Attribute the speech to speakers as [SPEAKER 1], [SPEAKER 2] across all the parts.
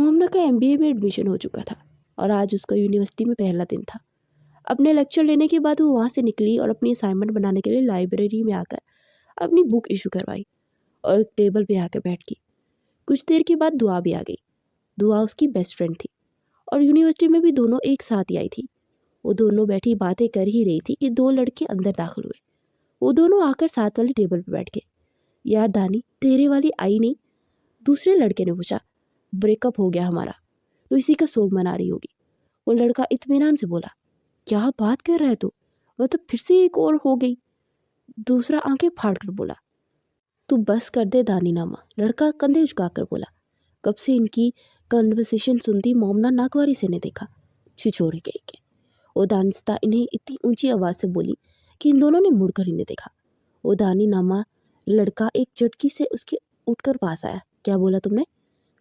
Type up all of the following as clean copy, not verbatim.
[SPEAKER 1] मोमना का एमबीए में एडमिशन हो चुका था और आज उसका यूनिवर्सिटी में पहला दिन था। अपने लेक्चर लेने के बाद वो वहाँ से निकली और अपनी असाइनमेंट बनाने के लिए लाइब्रेरी में आकर अपनी बुक इशू करवाई और एक टेबल पे आकर बैठ गई। कुछ देर के बाद दुआ भी आ गई। दुआ उसकी बेस्ट फ्रेंड थी और यूनिवर्सिटी में भी दोनों एक साथ ही आई थी। वो दोनों बैठी बातें कर ही रही थी कि दो लड़के अंदर दाखिल हुए। वो दोनों आकर साथ वाली टेबल पर बैठ गए। यार दानी, तेरे वाली आई नहीं? दूसरे लड़के ने पूछा। ब्रेकअप हो गया हमारा, तो इसी का शोक मना रही होगी। वो लड़का इत्मीनान से बोला। क्या बात कर रहा है तू? मतलब फिर से एक और हो गई? दूसरा आंखें फाड़ कर बोला। तू बस कर दे दानी नामा, लड़का कंधे झुकाकर बोला। कब से इनकी कन्वर्सेशन सुनती मोमना नागवारी से ने देखा। छिछोरे गई के वो दानिस्ता इन्हें इतनी ऊंची आवाज़ से बोली कि इन दोनों ने मुड़कर इन्हें देखा। वो दानी नामा लड़का एक झटकी से उसके उठकर पास आया। क्या बोला तुमने?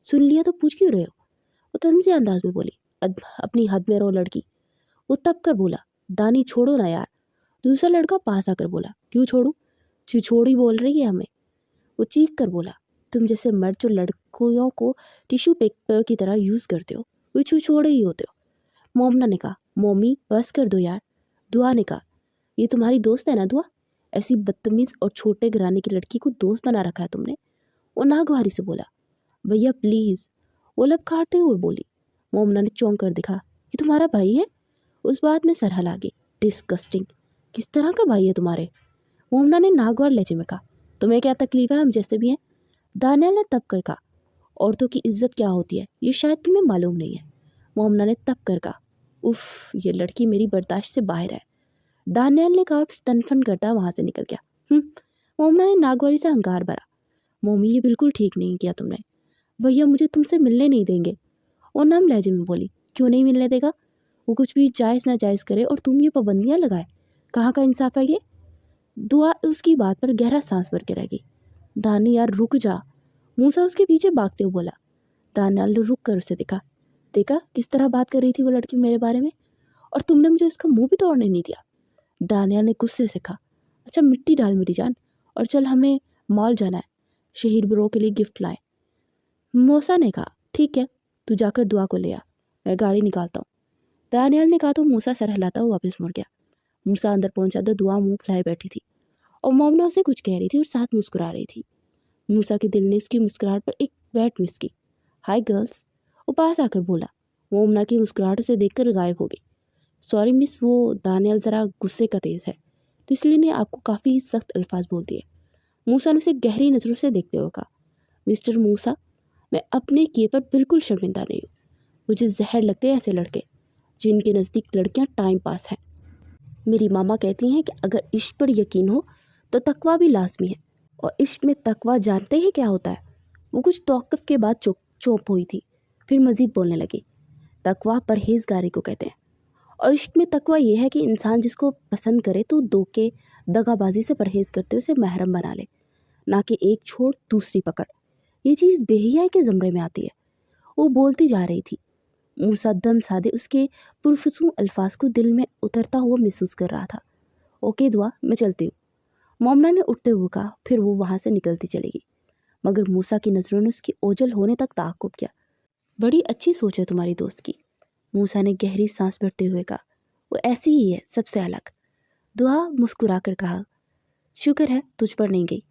[SPEAKER 1] सुन लिया तो पूछ क्यों रहे हो? वो तंज़ी अंदाज में बोली। अपनी हद में रहो लड़की। वो तब कर बोला। दानी छोड़ो ना यार। दूसरा लड़का पास आकर बोला। क्यों छोड़ूं? छिछोड़ी बोल रही है हमें। वो चीख कर बोला। तुम जैसे मर्द जो लड़कियों को टिश्यू पेपर की तरह यूज़ करते हो, वो छिछोड़े ही होते हो। मोमना ने कहा। मम्मी बस कर दो यार। दुआ ने कहा। ये तुम्हारी दोस्त है ना दुआ? ऐसी बदतमीज़ और छोटे घराने की लड़की को दोस्त बना रखा है तुमने? वो नागवारी से बोला। भैया प्लीज़, वो लब काटते हुए बोली। मोमना ने चौंक कर दिखा। ये तुम्हारा भाई है? उस बात में सर हिला गई। डिस्गस्टिंग, किस तरह का भाई है तुम्हारे? मोमना ने नागवार लहजे में कहा। तुम्हें क्या तकलीफ है, हम जैसे भी हैं? दानियाल ने तब कर कहा। औरतों की इज्जत क्या होती है ये शायद तुम्हें मालूम नहीं है। मोमना ने तब कर कहा। उफ, ये लड़की मेरी बर्दाश्त से बाहर है। दानियाल ने कहा और फिर तनफन करता वहाँ से निकल गया। मोमना ने नागवारी से हंकार भरा। मोमी, ये बिल्कुल ठीक नहीं किया तुमने। भैया मुझे तुमसे मिलने नहीं देंगे। और नम लहजे में बोली। क्यों नहीं मिलने देगा? वो कुछ भी जायज़ ना जायज़ करे और तुम ये पाबंदियाँ लगाए। कहाँ का इंसाफ है ये? दुआ उसकी बात पर गहरा सांस भर के रह गई। दानी यार रुक जा। मूसा उसके पीछे भागते हुए बोला। दानियाल ने रुक कर उसे देखा किस तरह बात कर रही थी वो लड़की मेरे बारे में, और तुमने मुझे उसका मुंह भी तोड़ने नहीं दिया। दानियाल ने गुस्से से कहा। अच्छा मिट्टी डाल मेरी जान, और चल हमें मॉल जाना है, शहीद ब्रो के लिए गिफ्ट लाए। मूसा ने कहा। ठीक है, तू जाकर दुआ को ले आ, मैं गाड़ी निकालता हूँ। दानियाल ने कहा तो मूसा सर हिलाता हुआ वापस मुड़ गया। मूसा अंदर पहुंचा तो दुआ मुंह फुलाए बैठी थी और मोमना उसे कुछ कह रही थी और साथ मुस्कुरा रही थी। मूसा के दिल ने उसकी मुस्कुराहट पर एक बैट मिस की। हाय गर्ल्स, वो पास आकर बोला। मोमना की मुस्कुराहट से देखकर गायब हो गई। सॉरी मिस, वो दानियाल ज़रा गुस्से का तेज़ है तो इसलिए ने आपको काफ़ी सख्त अल्फाज बोल दिए। मूसा ने उसे गहरी नज़रों से देखते हुए कहा। मिस्टर मूसा, मैं अपने किए पर बिल्कुल शर्मिंदा नहीं हूँ। मुझे जहर लगते हैं ऐसे लड़के जिनके नज़दीक लड़कियाँ टाइम पास हैं। मेरी मामा कहती हैं कि अगर इश्क पर यकीन हो तो तकवा भी लाजमी है, और इश्क में तकवा जानते हैं क्या होता है? वो कुछ तौक़ुफ़ के बाद चुप हुई थी, फिर मज़ीद बोलने लगी। तकवा परहेज़गारी को कहते हैं, और इश्क में तकवा ये है कि इंसान जिसको पसंद करे तो धोखे दगाबाजी से परहेज़ करते उसे महरम बना ले, ना कि एक छोड़ दूसरी पकड़। ये चीज़ बेहियाई के ज़मरे में आती है। वो बोलती जा रही थी। मूसा दम साधे उसके पुरफुसूं अल्फाज को दिल में उतरता हुआ महसूस कर रहा था। ओके दुआ, मैं चलती हूँ, मोमना ने उठते हुए कहा। फिर वो वहाँ से निकलती चली गई, मगर मूसा की नज़रों ने उसकी ओझल होने तक ताक़ुब किया। बड़ी अच्छी सोच है तुम्हारी दोस्त की, मूसा ने गहरी सांस भरते हुए कहा। वो ऐसी ही है, सबसे अलग। दुआ मुस्कुरा कर कहा। शुक्र है तुझ पर नहीं गई,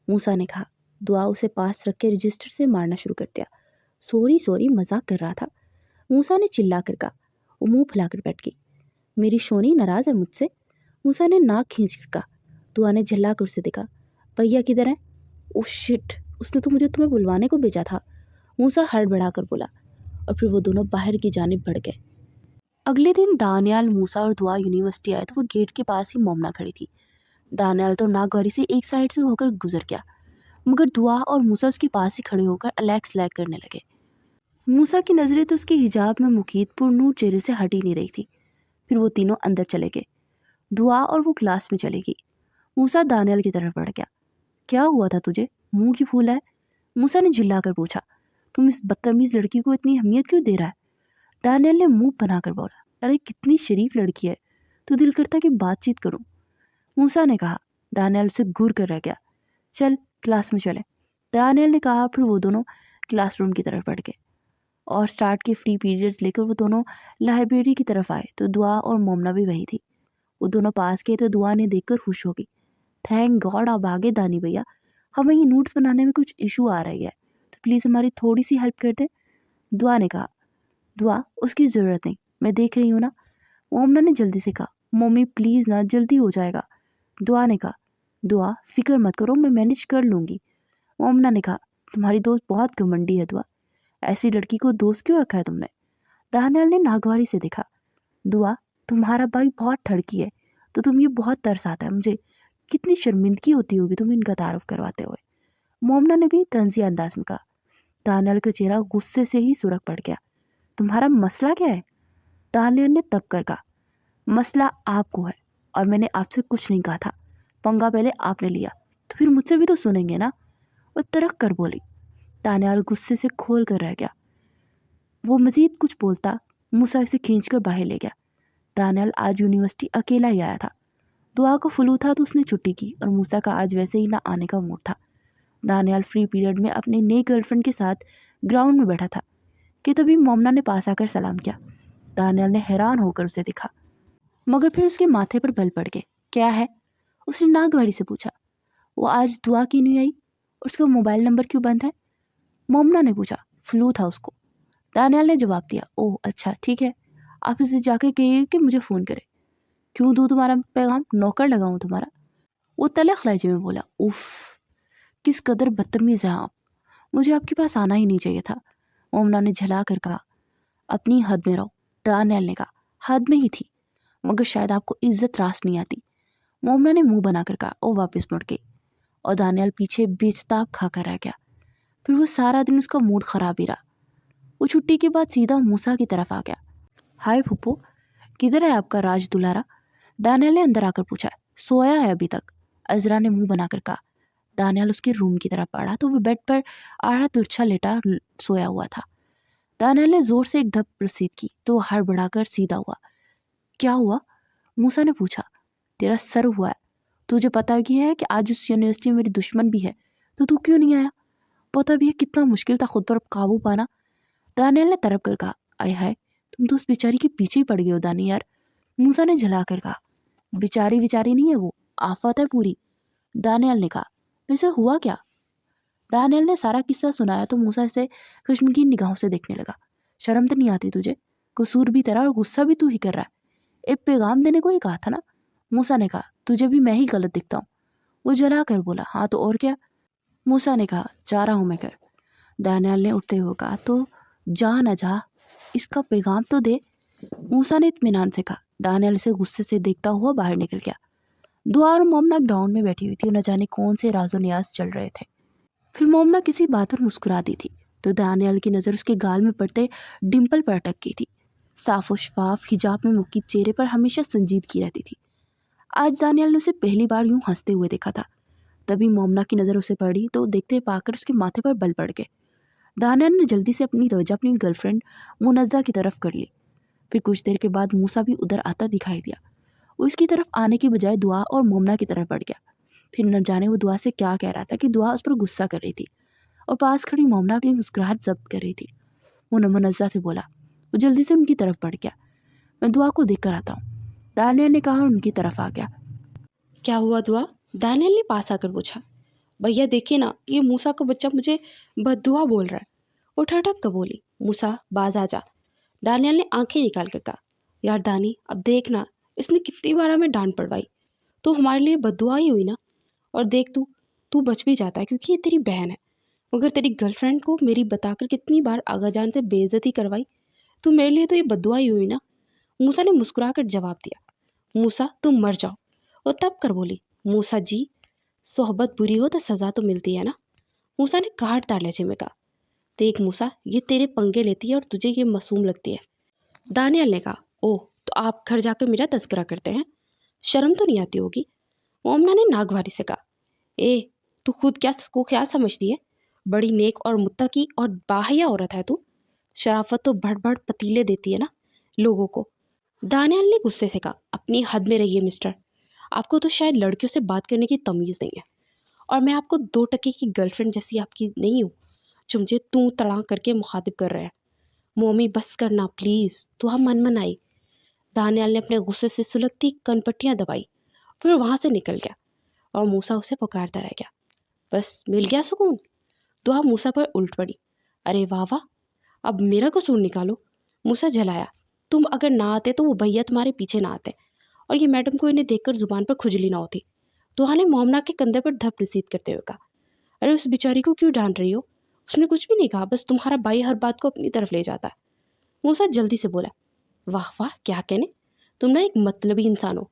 [SPEAKER 1] मूसा ने कहा। दुआ उसे पास रख के रजिस्टर से मारना शुरू कर दिया। सॉरी, मजाक कर रहा था, मूसा ने चिल्ला कर कहा। वो मुंह फुलाकर बैठ गई। मेरी शोनी नाराज़ है मुझसे, मूसा ने नाक खींच कर कहा। दुआ ने झल्ला कर उसे देखा। भैया किधर है? ओह शिट, उसने तो मुझे तुम्हें बुलवाने को भेजा था, मूसा हड़बड़ा कर बोला, और फिर वो दोनों बाहर की जानिब बढ़ गए। अगले दिन दानियाल, मूसा और दुआ यूनिवर्सिटी आए तो वो गेट के पास ही मोमना खड़ी थी। दानियाल तो नागवारी से एक साइड से होकर गुजर गया, मगर दुआ और मूसा उसके पास ही खड़े होकर अलैग सलैग करने लगे। मूसा की नज़रें तो उसके हिजाब में मुकीद पुरनूर चेहरे से हट ही नहीं रही थी। फिर वो तीनों अंदर चले गए। दुआ और वो क्लास में चली गई। मूसा दानियाल की तरफ बढ़ गया। क्या हुआ था तुझे, मुंह क्यों फूला है? मूसा ने चिल्ला कर पूछा। तुम इस बदतमीज़ लड़की को इतनी अहमियत क्यों दे रहा है? दानियाल ने मुंह बनाकर बोला। अरे कितनी शरीफ लड़की है, तो दिल करता कि बातचीत करूं, मूसा ने कहा। दानियाल उसे घूर कर रह गया। चल क्लास में चले, दानियाल ने कहा। फिर वो दोनों क्लासरूम की तरफ बढ़ गए। اور سٹارٹ کے فری پیریڈز لے کر وہ دونوں لائبریری کی طرف آئے تو دعا اور مومنا بھی وہی تھی۔ وہ دونوں پاس گئے تو دعا نے دیکھ کر خوش ہو گئی۔ تھینک گاڈ آپ آگے دانی بھیا، ہمیں یہ نوٹس بنانے میں کچھ ایشو آ رہی ہے تو پلیز ہماری تھوڑی سی ہیلپ کر دیں۔ دعا نے کہا دعا اس کی ضرورت نہیں، میں دیکھ رہی ہوں نا۔ مومنا نے جلدی سے کہا ممی پلیز نا، جلدی ہو جائے گا۔ دعا نے کہا دعا فکر مت کرو، میں مینیج کر لوں گی۔ مومنا نے کہا تمہاری دوست بہت گھمنڈی ہے دعا، ایسی لڑکی کو دوست کیوں رکھا ہے تم نے؟ دانیال نے ناگواری سے دیکھا۔ دعا تمہارا بھائی بہت ٹھڑکی ہے تو تم یہ بہت ترس آتا ہے مجھے، کتنی شرمندگی ہوتی ہوگی تم ان کا تعارف کرواتے ہوئے۔ مومنا نے بھی طنزیہ انداز میں کہا۔ دانیال کا چہرہ غصے سے ہی سرخ پڑ گیا۔ تمہارا مسئلہ کیا ہے؟ دانیال نے تب کر کہا مسئلہ آپ کو ہے اور میں نے آپ سے کچھ نہیں کہا تھا، پنگا پہلے آپ نے لیا تو پھر مجھ سے بھی تو سنیں گے نا۔ وہ ترک کر بولی۔ دانیال غصے سے کھول کر رہ گیا۔ وہ مزید کچھ بولتا موسیٰ اسے کھینچ کر باہر لے گیا۔ دانیال آج یونیورسٹی اکیلا ہی آیا تھا۔ دعا کو فلو تھا تو اس نے چھٹی کی اور موسیٰ کا آج ویسے ہی نہ آنے کا موڈ تھا۔ دانیال فری پیریڈ میں اپنی نئی گرل فرینڈ کے ساتھ گراؤنڈ میں بیٹھا تھا کہ تبھی مومنا نے پاس آ کر سلام کیا۔ دانیال نے حیران ہو کر اسے دیکھا مگر پھر اس کے ماتھے پر بل پڑ گئے۔ کیا ہے؟ اس نے ناگواری سے پوچھا۔ وہ آج دعا کی نہیں آئی اور اس کا موبائل نمبر کیوں بند ہے؟ مومنا نے پوچھا۔ فلو تھا اس کو، دانیال نے جواب دیا۔ اوہ اچھا ٹھیک ہے، آپ اسے جا کر کہیے کہ مجھے فون کرے۔ کیوں دوں تمہارا پیغام، نوکر لگاؤں تمہارا؟ وہ تلخ لہجے میں بولا۔ اف کس قدر بدتمیز ہیں آپ، مجھے آپ کے پاس آنا ہی نہیں چاہیے تھا۔ مومنا نے جھلا کر کہا اپنی حد میں رہو۔ دانیال نے کہا حد میں ہی تھی مگر شاید آپ کو عزت راست نہیں آتی۔ مومنا نے منہ بنا کر کہا اور واپس مڑ گئی اور دانیال پیچھے بےچتاب کھا کر رہ گیا۔ پھر وہ سارا دن اس کا موڈ خراب ہی رہا۔ وہ چھٹی کے بعد سیدھا موسیٰ کی طرف آ گیا۔ ہائے پھپھو، کدھر ہے آپ کا راج دلارا؟ دانیال نے اندر آ کر پوچھا۔ سویا ہے ابھی تک، عذرا نے منہ بنا کر کہا۔ دانیال اس کے روم کی طرف بڑھا تو وہ بیڈ پر آڑھا ترچھا لیٹا سویا ہوا تھا۔ دانیال نے زور سے ایک دھپ رسید کی تو وہ ہڑبڑا کر سیدھا ہوا۔ کیا ہوا؟ موسیٰ نے پوچھا۔ تیرا سر ہوا ہے، تجھے پتہ بھی ہے کہ آج اس یونیورسٹی میں میری دشمن بھی ہے تو کیوں نہیں آیا؟ پتہ بھی ہے کتنا مشکل تھا خود پر قابو پانا۔ دانیال نے تڑپ کر کہا آئے ہائے، تم تو اس بیچاری کے پیچھے ہی پڑ گئے ہو دانی یار۔ موسیٰ نے جھلا کر کہا بیچاری نہیں ہے، وہ آفت ہے پوری۔ دانیال نے کہا ویسے ہوا کیا؟ دانیال نے سارا قصہ سنایا تو موسیٰ اسے خشمگین نگاہوں سے دیکھنے لگا۔ شرم تو نہیں آتی تجھے؟ قصور بھی تیرا اور غصہ بھی تو ہی کر رہا ہے۔ ایک پیغام دینے کو ہی کہا تھا نا۔ موسیٰ نے کہا تجھے بھی میں ہی غلط دکھتا ہوں۔ وہ جلا کر بولا ہاں تو اور کیا؟ موسیٰ نے کہا جا رہا ہوں میں گھر۔ دانیال نے اٹھتے ہوئے کہا تو جا نہ جا، اس کا پیغام تو دے۔ موسیٰ نے اطمینان سے کہا۔ دانیال اسے غصے سے دیکھتا ہوا باہر نکل گیا۔ دعا اور مومنا گراؤنڈ میں بیٹھی ہوئی تھی، نہ جانے کون سے راز و نیاز چل رہے تھے۔ پھر مومنا کسی بات پر مسکرا دی تھی تو دانیال کی نظر اس کے گال میں پڑتے ڈمپل پر اٹک گئی تھی۔ صاف و شفاف حجاب میں مکی چہرے پر ہمیشہ سنجیدگی رہتی تھی۔ آج دانیال نے اسے پہلی بار یوں ہنستے ہوئے دیکھا تھا۔ تبھی مومنا کی نظر اسے پڑی تو دیکھتے پا کر اس کے ماتھے پر بل پڑ گئے۔ دانیال نے جلدی سے اپنی توجہ اپنی گرل فرینڈ منزہ کی طرف کر لی۔ پھر کچھ دیر کے بعد موسیٰ بھی ادھر آتا دکھائی دیا۔ وہ اس کی طرف آنے کی بجائے دعا اور مومنا کی طرف بڑھ گیا۔ پھر نہ جانے وہ دعا سے کیا کہہ رہا تھا کہ دعا اس پر غصہ کر رہی تھی اور پاس کھڑی مومنا اپنی مسکراہٹ ضبط کر رہی تھی۔ وہ منزہ سے بولا۔ وہ جلدی سے ان کی طرف بڑھ گیا۔ میں دعا کو دیکھ کر آتا ہوں، دانیال نے کہا اور ان کی طرف آ گیا۔
[SPEAKER 2] کیا ہوا دعا؟ دانیال نے پاس آ کر پوچھا۔ بھیا دیکھیے نا، یہ موسیٰ کا بچہ مجھے بد دعا بول رہا ہے۔ وہ ٹھٹک کر بولی موسیٰ باز آ جا۔ دانیال نے آنکھیں نکال کر کہا یار دانی اب دیکھنا، اس نے کتنی بار ہمیں ڈانٹ پڑوائی، تو ہمارے لیے بد دعا ہی ہوئی نا۔ اور دیکھ تو بچ بھی جاتا ہے کیونکہ یہ تیری بہن ہے، مگر تیری گرل فرینڈ کو میری بتا کر کتنی بار آغا جان سے بے عزتی کروائی، تو میرے لیے تو یہ بد دعا ہی ہوئی نا۔ موسیٰ نے مسکرا کر جواب دیا۔ موسیٰ تم مر جاؤ۔ وہ تب کر بولی موسیٰ جی، صحبت بری ہو تو سزا تو ملتی ہے نا۔ موسیٰ نے کاٹ دار لہجے میں کہا دیکھ موسیٰ، یہ تیرے پنگے لیتی ہے اور تجھے یہ معصوم لگتی ہے۔ دانیال نے کہا اوہ تو آپ گھر جا کر میرا تذکرہ کرتے ہیں، شرم تو نہیں آتی ہوگی۔ مومنا نے ناگواری سے کہا تو خود کیا سمجھتی ہے؟ بڑی نیک اور متقی اور باحیا عورت ہے تو، شرافت تو بڑھ بڑھ پتیلے دیتی ہے نا لوگوں کو۔ دانیال نے غصے سے کہا اپنی حد میں رہیے مسٹر، آپ کو تو شاید لڑکیوں سے بات کرنے کی تمیز نہیں ہے، اور میں آپ کو 2 ٹکے کی گرل فرینڈ جیسی آپ کی نہیں ہوں جو مجھے توں تڑاں کر کے مخاطب کر رہے ہیں۔ मोमी बस करना प्लीज़, दुआ मन मन आई। दानियाल ने अपने गुस्से से सुलगती कनपट्टियाँ दबाई, फिर वहाँ से निकल गया और मूसा उसे पुकारता रह गया। बस मिल गया सुकून। दुआ मूसा पर उल्ट पड़ी। अरे वाह वाह, अब मेरा कसूर निकालो। मूसा झलाया, तुम अगर ना आते तो वो भैया तुम्हारे पीछे ना आते और ये मैडम को इन्हें देखकर जुबान पर खुजली ना होती। दुआ ने मोमना के कंधे पर धप रसीद करते हुए कहा, अरे उस बेचारी को क्यों डांट रही हो? उसने कुछ भी नहीं कहा, बस तुम्हारा भाई हर बात को अपनी तरफ ले जाता है। मूसा जल्दी से बोला, वाह वाह क्या कहने, तुम ना एक मतलबी इंसान हो।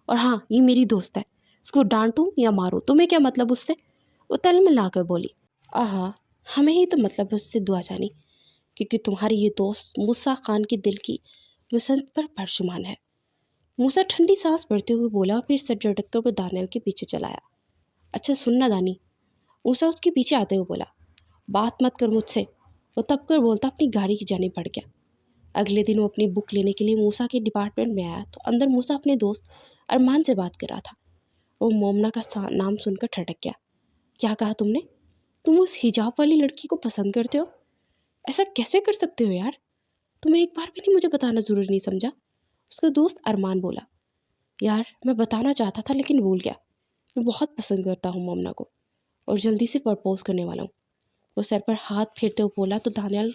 [SPEAKER 2] और हाँ, ये मेरी दोस्त है, इसको डांटूं या मारूं तुम्हें क्या मतलब उससे? वो तल मिला कर बोली, आहा, हमें ही तो मतलब है उससे दुआ जानी, क्योंकि तुम्हारी ये दोस्त मूसा खान के दिल की वसंत पर परशुमान है। मूसा ठंडी सांस भरते हुए बोला और फिर सर झटक कर वो दानियाल के पीछे चलाया। अच्छा सुनना दानी, मूसा उसके पीछे आते हुए बोला, बात मत कर मुझसे। वो तब कर बोलता अपनी गाड़ी की जाने पड़ गया। अगले दिन वो अपनी बुक लेने के लिए मूसा के डिपार्टमेंट में आया तो अंदर मूसा अपने दोस्त अरमान से बात कर रहा था। वो मोमना का नाम सुनकर ठटक गया। क्या कहा तुमने? तुम उस हिजाब वाली लड़की को पसंद करते हो? ऐसा कैसे कर सकते हो यार? तुम्हें एक बार भी नहीं मुझे बताना ज़रूरी नहीं समझा? उसका दोस्त अरमान बोला, यार मैं बताना चाहता था लेकिन भूल गया। मैं बहुत पसंद करता हूँ मोमना को और जल्दी से प्रपोज करने वाला हूँ। वो सर पर हाथ फेरते हुए बोला तो दानियाल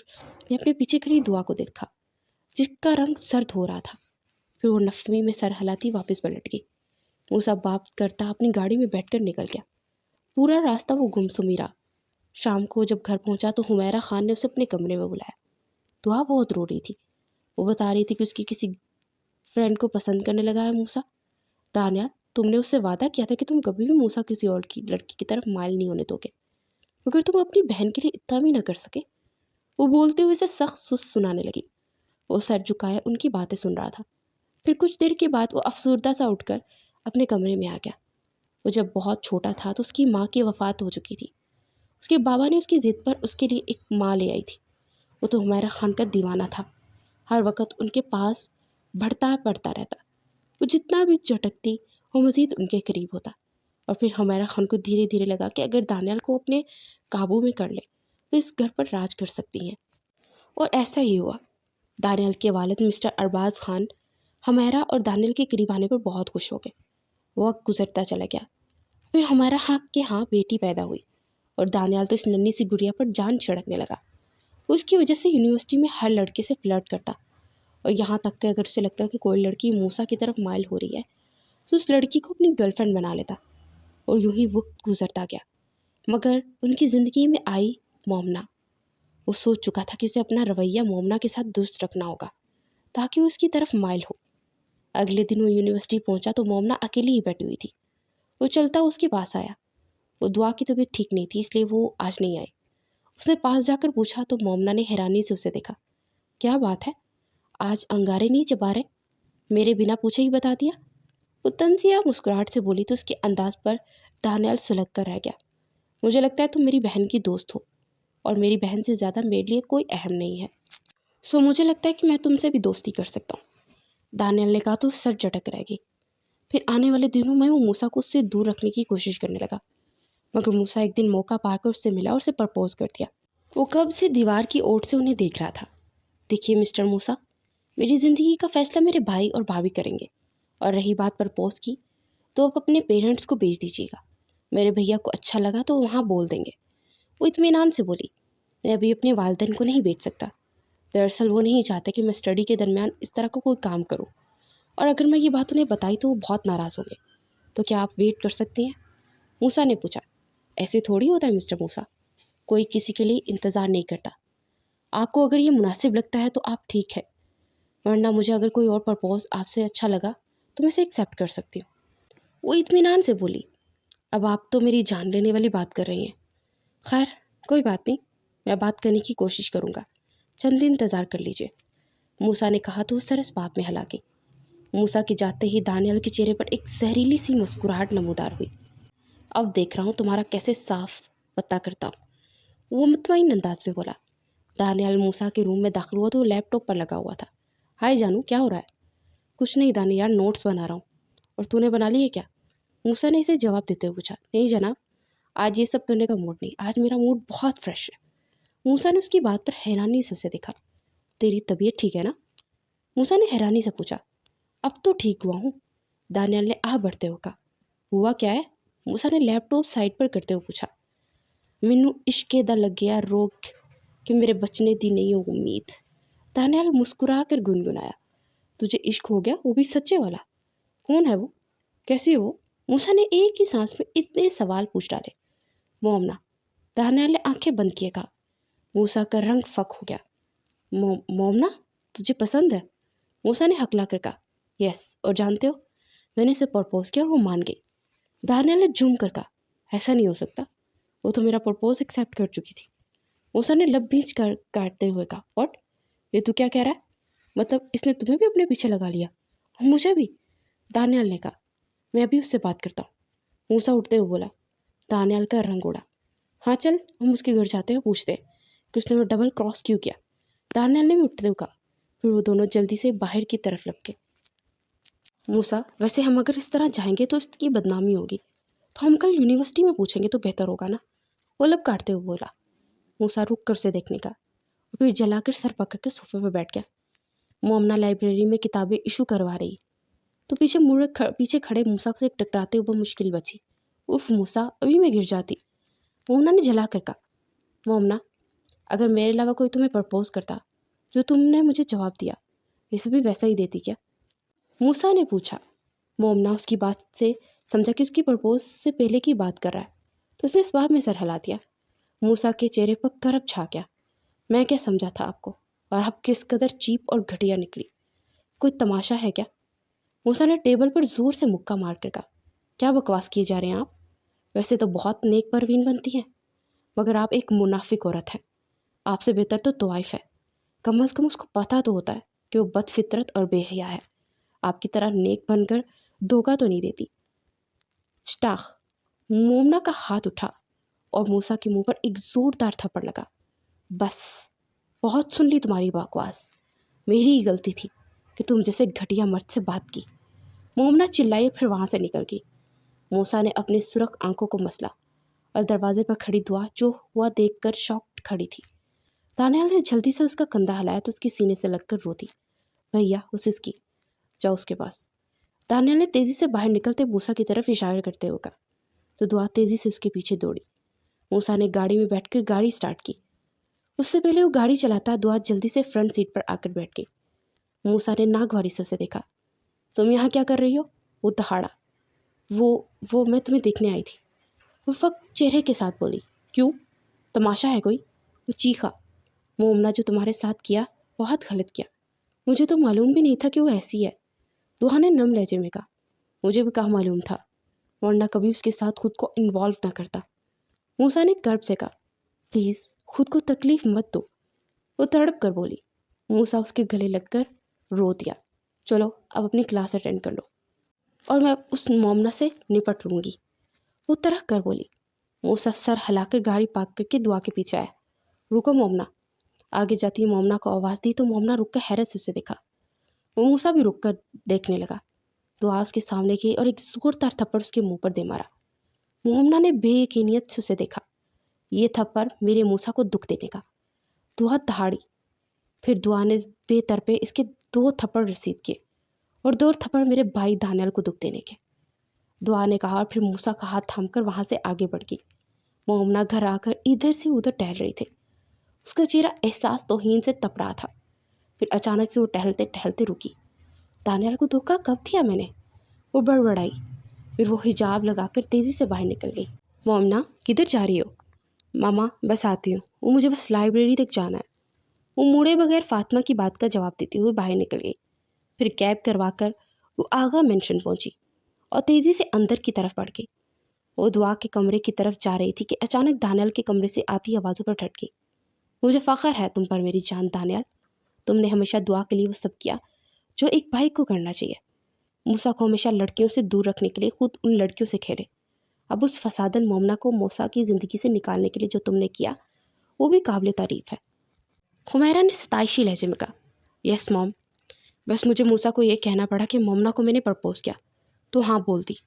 [SPEAKER 2] ने अपने पीछे खड़ी दुआ को देखा, जिसका रंग सर्द हो रहा था। फिर वो नफवी में सर हिलाती वापस पलट गई। मूसा बात करता अपनी गाड़ी में बैठकर निकल गया। पूरा रास्ता वो गुमसुमी रहा। शाम को जब घर पहुंचा तो हुमैरा खान ने उसे अपने कमरे में बुलाया। दुआ बहुत रो रही थी। वो बता रही थी कि उसकी किसी फ्रेंड को पसंद करने लगा है मूसा। दानियाल, तुमने उससे वादा किया था कि तुम कभी भी मूसा किसी और की लड़की की तरफ माइल नहीं होने दोगे, मगर तुम अपनी बहन के लिए इतना भी ना कर सके। वो बोलते हुए उसे सख्त सुस्त सुनाने लगी। वो सर झुकाए उनकी बातें सुन रहा था। फिर कुछ देर के बाद वो अफसरदा सा उठकर अपने कमरे में आ गया। वो जब बहुत छोटा था तो उसकी माँ की वफ़ात हो चुकी थी। उसके बाबा ने उसकी ज़िद पर उसके लिए एक माँ ले आई थी। वो तो हुमैरा खान का दीवाना था, हर वक्त उनके पास बढ़ता पड़ता रहता। वो जितना भी झटकती वो मज़ीद उनके करीब होता। और फिर हुमैरा खान को धीरे धीरे लगा कि अगर दानियाल को अपने काबू में कर ले तो इस घर पर राज कर सकती हैं। और ऐसा ही हुआ। दानियाल के वालिद मिस्टर अरबाज़ खान हुमैरा और दानियाल के करीब आने पर बहुत खुश हो गए। वक्त गुजरता चला गया। फिर हुमैरा के यहाँ बेटी पैदा हुई और दानियाल तो इस नन्ही सी गुड़िया पर जान छिड़कने लगा। उसकी वजह से यूनिवर्सिटी में हर लड़के से फ्लर्ट करता और यहाँ तक कि अगर उसे लगता कि कोई लड़की मूसा की तरफ माइल हो रही है तो उस लड़की को अपनी गर्लफ्रेंड बना लेता। और यूं ही वक्त गुजरता गया। मगर उनकी ज़िंदगी में आई मोमना। वो सोच चुका था कि उसे अपना रवैया मोमना के साथ दुरुस्त रखना होगा ताकि वो उसकी तरफ माइल हो। अगले दिन वो यूनिवर्सिटी पहुंचा तो मोमना अकेली ही बैठी हुई थी। वो चलता उसके पास आया। वो दुआ की तबीयत ठीक नहीं थी इसलिए वो आज नहीं आई। उसने पास जाकर पूछा तो मोमना ने हैरानी से उसे देखा। क्या बात है, आज अंगारे नहीं चबा रहे? मेरे बिना पूछे ही बता दिया। वो तंजिया मुस्कुराहट से बोली तो उसके अंदाज पर दानियाल सुलग कर रह गया। मुझे लगता है तुम मेरी बहन की दोस्त हो और मेरी बहन से ज़्यादा मेरे लिए कोई अहम नहीं है, सो मुझे लगता है कि मैं तुमसे भी दोस्ती कर सकता हूँ। दानियाल ने कहा तो सर झटक रह गई। फिर आने वाले दिनों में वो मूसा को उससे दूर रखने की कोशिश करने लगा, मगर मूसा एक दिन मौका पाकर उससे मिला और उसे प्रपोज कर दिया। वो कब से दीवार की ओट से उन्हें देख रहा था। देखिए मिस्टर मूसा, मेरी ज़िंदगी का फैसला मेरे भाई और भाभी करेंगे, और रही बात प्रपोज की तो आप अपने पेरेंट्स को भेज दीजिएगा। मेरे भैया को अच्छा लगा तो वहाँ बोल देंगे। वो इत्मीनान से बोली, मैं अभी अपने वालिदैन को नहीं भेज सकता। दरअसल वो नहीं चाहते कि मैं स्टडी के दरमियान इस तरह का कोई काम करूँ, और अगर मैं ये बात उन्हें बताई तो वो बहुत नाराज़ होंगे। तो क्या आप वेट कर सकती हैं? मूसा ने पूछा। ऐसे थोड़ी होता है मिस्टर मूसा, कोई किसी के लिए इंतज़ार नहीं करता। आपको अगर ये मुनासिब लगता है तो आप ठीक है, वरना मुझे अगर कोई और प्रपोज आपसे अच्छा लगा तो मैं इसे एक्सेप्ट कर सकती हूँ। वो इत्मीनान से बोली, अब आप तो मेरी जान लेने वाली बात कर रही हैं। खैर कोई बात नहीं, मैं बात करने की कोशिश करूँगा, चंद दिन इंतज़ार कर लीजिए, मूसा ने कहा तो उस सरस बाप में हला गई। मूसा के जाते ही दानियाल के चेहरे पर एक जहरीली सी मुस्कुराहट नमूदार हुई। अब देख रहा हूँ तुम्हारा कैसे साफ पता करता हूँ, वो मुतमईन अंदाज में बोला। दानियाल मूसा के रूम में दाखिल हुआ तो वो लैपटॉप पर लगा हुआ था। हाय जानू, क्या हो रहा है? कुछ नहीं दानी यार, नोट्स बना रहा हूँ। और तूने बना लिए क्या? मूसा ने इसे जवाब देते हुए पूछा। नहीं जनाब, आज ये सब करने का मूड नहीं, आज मेरा मूड बहुत फ्रेश है। मूसा ने उसकी बात पर हैरानी से उसे देखा। तेरी तबीयत ठीक है ना? मूसा ने हैरानी से पूछा। अब तो ठीक हुआ हूँ, दानियाल ने आह बढ़ते हुए कहा। हुआ क्या है? मूसा ने लैपटॉप साइड पर करते हुए पूछा। मैनू इश्क दा लग्या रोग कि मेरे बचने दी नहीं हो उम्मीद, दानियाल मुस्कुरा कर गुनगुनाया। तुझे इश्क हो गया, वो भी सच्चे वाला? कौन है वो? कैसी है वो? मूसा ने एक ही सांस में इतने सवाल पूछ डाले। मोमना, दानियाल ने आंखें बंद किए कहा। मूसा का रंग फक हो गया। मोमना तुझे पसंद है? मूसा ने हकला कर कहा। यस, और जानते हो मैंने इसे प्रपोज किया और वो मान गई। दानियाल ने झूम कर कहा। ऐसा नहीं हो सकता, वो तो मेरा प्रपोज एक्सेप्ट कर चुकी थी। मूसा ने लब भींच कर काटते हुए कहा। व्हाट? ये तू क्या कह रहा है? मतलब इसने तुम्हें भी अपने पीछे लगा लिया? और मुझे भी? दानियाल ने कहा। मैं अभी उससे बात करता हूँ, मूसा उठते हुए बोला। दानियाल का रंग उड़ा। हाँ चल, हम उसके घर जाते हैं, पूछते हैं कि उसने वो डबल क्रॉस क्यों किया। दानियाल ने भी उठते हुए कहा। फिर वो दोनों जल्दी से बाहर की तरफ लपके। मूसा, वैसे हम अगर इस तरह जाएंगे तो इसकी बदनामी होगी, तो हम कल यूनिवर्सिटी में पूछेंगे तो बेहतर होगा ना? वो लब काटते हुए बोला। मूसा रुक कर उसे देखने का, फिर जलाकर सर पकड़ कर सोफे पर बैठ गया। मोमना लाइब्रेरी में किताबें इशू करवा रही तो पीछे खड़े मूसा से टकराते हुए मुश्किल बची। उफ मूसा, अभी मैं गिर जाती। मोमना ने जला कर कहा। मोमना, अगर मेरे अलावा कोई तुम्हें प्रपोज करता जो तुमने मुझे जवाब दिया, इसे भी वैसा ही देती क्या? मूसा ने पूछा। मोमना उसकी बात से समझा कि उसकी प्रपोज से पहले की बात कर रहा है, तो उसने इस बात में सर हिला दिया। मूसा के चेहरे पर करब छा गया। मैं क्या समझा था आपको, और आप किस कदर चीप और घटिया निकली। कोई तमाशा है क्या? मूसा ने टेबल पर जोर से मुक्का मार कर कहा। क्या बकवास किए जा रहे हैं आप? वैसे तो बहुत नेक परवीन बनती हैं, मगर आप एक मुनाफिक औरत हैं। आपसे बेहतर तो तवाइफ है। कम अज़ कम उसको पता तो होता है कि वो बदफितरत और बेहया है। आपकी तरह नेक बनकर धोखा तो नहीं देती। स्टाख। मोमना का हाथ उठा और मूसा के मुंह पर एक जोरदार थप्पड़ लगा। बस, बहुत सुन ली तुम्हारी बकवास। मेरी ही गलती थी कि तुम जैसे घटिया मर्द से बात की। मोमना चिल्लाई, फिर वहाँ से निकल गई। मूसा ने अपनी सुरख आंखों को मसला और दरवाजे पर खड़ी दुआ जो हुआ देखकर शॉक्ड खड़ी थी। दानियाल ने जल्दी से उसका कंधा हिलाया तो उसके सीने से लगकर रो दी। भैया, उसकी जाओ उसके पास। दानियाल ने तेजी से बाहर निकलते मूसा की तरफ इशारा करते हुए कहा, तो दुआ तेजी से उसके पीछे दौड़ी। मूसा ने गाड़ी में बैठकर गाड़ी स्टार्ट की। उससे पहले वो गाड़ी चलाता दुआ जल्दी से फ्रंट सीट पर आकर बैठ गई। मूसा ने नागवारी से उसे देखा। तुम यहाँ क्या कर रही हो? वो दहाड़ा। वो मैं तुम्हें देखने आई थी, वो फक चेहरे के साथ बोली। क्यों, तमाशा है कोई? वो चीखा। मोमना, जो तुम्हारे साथ किया बहुत गलत किया। मुझे तो मालूम भी नहीं था कि वो ऐसी है। दुआ ने नम लहजे में कहा। मुझे भी कहाँ मालूम था, वरना कभी उसके साथ खुद को इन्वॉल्व ना करता। मूसा ने कर्ब से कहा। प्लीज़ खुद को तकलीफ मत दो, वो तड़प कर बोली। मूसा उसके गले लगकर रो दिया। चलो अब अपनी क्लास अटेंड कर लो और मैं उस मोमना से निपट लूँगी, वो तरह कर बोली। मूसा सर हिलाकर गाड़ी पार्क करके दुआ के पीछे आया। रुको मोमना। आगे जाती मोमना को आवाज़ दी तो मोमना रुक कर हैरत से उसे देखा। वो मूसा भी रुक कर देखने लगा। दुआ उसके सामने गई और एक जोरदार थप्पड़ उसके मुंह पर दे मारा। मोमना ने बेयकीनियत से उसे देखा। ये थप्पड़ मेरे मूसा को दुख देने का। दुआ दहाड़ी। फिर दुआ ने बेतर पे इसके 2 थप्पड़ रसीद किए और 2 थप्पड़ मेरे भाई दानियाल को दुख देने के, दुआ ने कहा। और फिर मूसा का हाथ थामकर वहाँ से आगे बढ़ गई। मोमना घर आकर इधर से उधर टहल रही थी। उसका चेहरा एहसास तौहीन से तप रहा था। फिर अचानक से वो टहलते टहलते रुकी। दानियाल को धोखा कब दिया मैंने? वो बड़बड़ाई। फिर वो हिजाब लगाकर तेज़ी से बाहर निकल गई। मोमना, किधर जा रही हो? मामा, बस आती हूँ, वो मुझे बस लाइब्रेरी तक जाना है। वो मुड़े बगैर फातिमा की बात का जवाब देते हुए बाहर निकल गई। फिर कैब करवाकर वो आगा मेंशन पहुंची और तेज़ी से अंदर की तरफ बढ़ गई। वो दुआ के कमरे की तरफ जा रही थी कि अचानक दानियाल के कमरे से आती आवाज़ों पर ठट गई। मुझे फ़ख्र है तुम पर मेरी जान दानियाल। तुमने हमेशा दुआ के लिए वो सब किया जो एक भाई को करना चाहिए। मूसा को हमेशा लड़कियों से दूर रखने के लिए खुद उन लड़कियों से खेले। अब उस फसादन मोमना को मूसा की ज़िंदगी से निकालने के लिए जो तुमने किया वो भी काबिल तारीफ़ है। हुमैरा ने सताइशी लहजे में कहा। यस मॉम, बस मुझे मूसा को ये कहना पड़ा कि मोमना को मैंने प्रपोज़ किया तो हाँ बोल दी,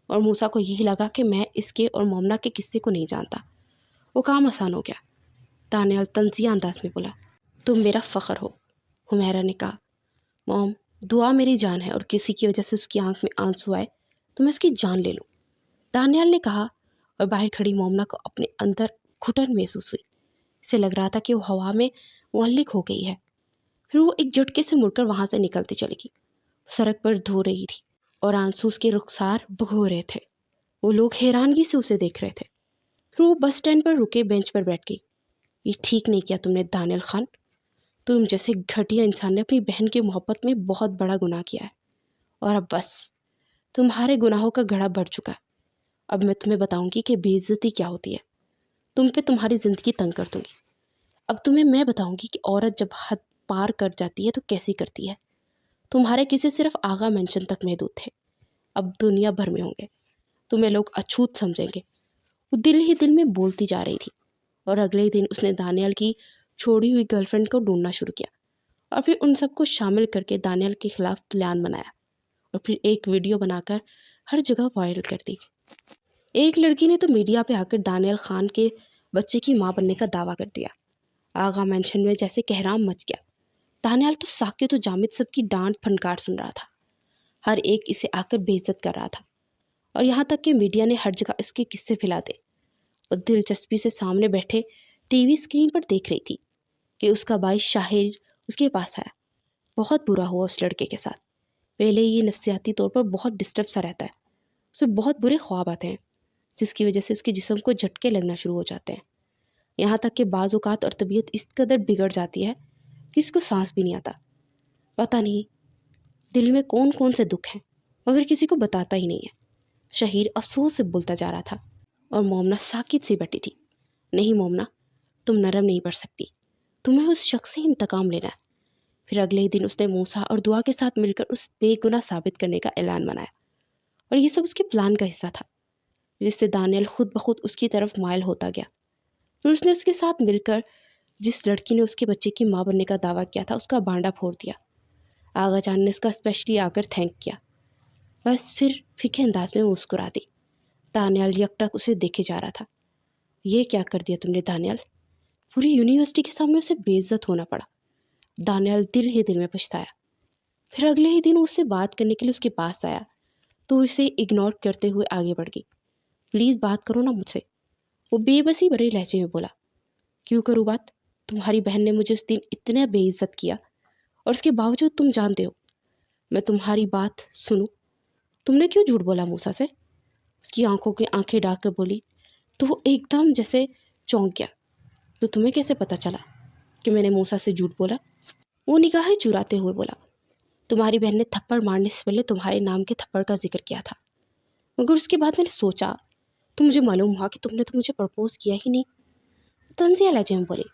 [SPEAKER 2] और मूसा को यही लगा कि मैं इसके और मोमना के किस्से को नहीं जानता। वो काम आसान हो गया। दानियाल तंज़िया अंदाज में बोला। तुम मेरा फ़ख्र हो। हुमैरा ने कहा। मॉम, दुआ मेरी जान है और किसी की वजह से उसकी आंख में आंसू आए तो मैं उसकी जान ले लूँ, दानियाल ने कहा। और बाहर खड़ी मोमना को अपने अंदर घुटन महसूस हुई। इसे लग रहा था कि वो हवा में मुअल्लिक हो गई है। फिर वो एक झटके से मुड़कर वहाँ से निकलती चली गई। सड़क पर धो रही थी और आंसू उसके रुखसार भगो रहे थे। वो लोग हैरानगी से उसे देख रहे थे। फिर वो बस स्टैंड पर रुके बेंच पर बैठ गई। ये ठीक नहीं किया तुमने दानियल खान। तुम जैसे घटिया इंसान ने अपनी बहन की मोहब्बत में बहुत बड़ा गुनाह किया है और अब बस तुम्हारे गुनाहों का घड़ा भर चुका है। अब मैं तुम्हें बताऊंगी कि बेइज्जती क्या होती है। तुम पे तुम्हारी ज़िंदगी तंग कर दूंगी। अब तुम्हें मैं बताऊंगी कि औरत जब हद पार कर जाती है तो कैसी करती है। तुम्हारे किसी सिर्फ आगा मेंशन तक महदूद थे, अब दुनिया भर में होंगे। तुम्हें लोग अछूत समझेंगे। वो दिल ही दिल में बोलती जा रही थी और अगले ही दिन उसने दानियल की छोड़ी हुई गर्लफ्रेंड को ढूंढना शुरू किया और फिर उन सबको शामिल करके दानियल के खिलाफ प्लान बनाया और फिर एक वीडियो बनाकर हर जगह वायरल कर दी। एक लड़की ने तो मीडिया पे आकर दानियल खान के बच्चे की माँ बनने का दावा कर दिया। आगा मेंशन में जैसे कहराम मच गया। दानियाल तो साकिब तो जामिद सबकी डांट फनकार सुन रहा था। हर एक इसे आकर बेइज्जत कर रहा था और यहाँ तक कि मीडिया ने हर जगह इसके किस्से फैला दे। और दिलचस्पी से सामने बैठे टीवी स्क्रीन पर देख रही थी कि उसका भाई शाहिर उसके पास आया। बहुत बुरा हुआ उस लड़के के साथ। पहले ये नफ्सियाती तौर पर बहुत डिस्टर्ब सा रहता है। उसे बहुत बुरे ख्वाब आते हैं जिसकी वजह से उसके जिस्म को झटके लगना शुरू हो जाते हैं। यहाँ तक कि बाज़ औक़ात और तबीयत इस कदर बिगड़ जाती है कि उसको सांस भी नहीं आता। पता नहीं दिल में कौन कौन से दुख हैं मगर किसी को बताता ही नहीं है। शहीर अफसोस से बोलता जा रहा था और मोमना साकित सी बैठी थी। नहीं मोमना, तुम नरम नहीं पड़ सकती। तुम्हें उस शख्स से इंतकाम लेना है। फिर अगले ही दिन उसने मूसा और दुआ के साथ मिलकर उस बेगुनाह साबित करने का ऐलान बनाया और ये सब उसके प्लान का हिस्सा था, जिससे दानियल खुद ब खुद उसकी तरफ मायल होता गया। फिर उसने उसके साथ मिलकर जिस लड़की ने उसके बच्चे की माँ बनने का दावा किया था उसका बांडा फोड़ दिया। आगा जान ने उसका स्पेशली आकर थैंक किया। बस फिर फीके अंदाज में मुस्कुरा दी। दानियाल यकटक उसे देखे जा रहा था। ये क्या कर दिया तुमने दानियाल? पूरी यूनिवर्सिटी के सामने उसे बेइज्जत होना पड़ा। दानियाल दिल ही दिल में पछताया। फिर अगले ही दिन उससे बात करने के लिए उसके पास आया तो उसे इग्नोर करते हुए आगे बढ़ गई। प्लीज़ बात करो ना मुझसे, वो बेबसी भरे लहजे में बोला। क्यों करूँ बात? तुम्हारी बहन ने मुझे उस दिन इतना बेइज्जत किया और उसके बावजूद तुम जानते हो मैं तुम्हारी बात सुनूं। तुमने क्यों झूठ बोला मूसा से? उसकी आंखों की आंखें डाक कर बोली तो वो एकदम जैसे चौंक गया। तो तुम्हें कैसे पता चला कि मैंने मूसा से झूठ बोला? वो निगाहें चुराते हुए बोला, तुम्हारी बहन ने थप्पड़ मारने से पहले तुम्हारे नाम के थप्पड़ का जिक्र किया था, मगर उसके बाद मैंने सोचा तो मुझे मालूम हुआ कि तुमने तो मुझे प्रपोज किया ही नहीं। तंजिया लहजे में बोली,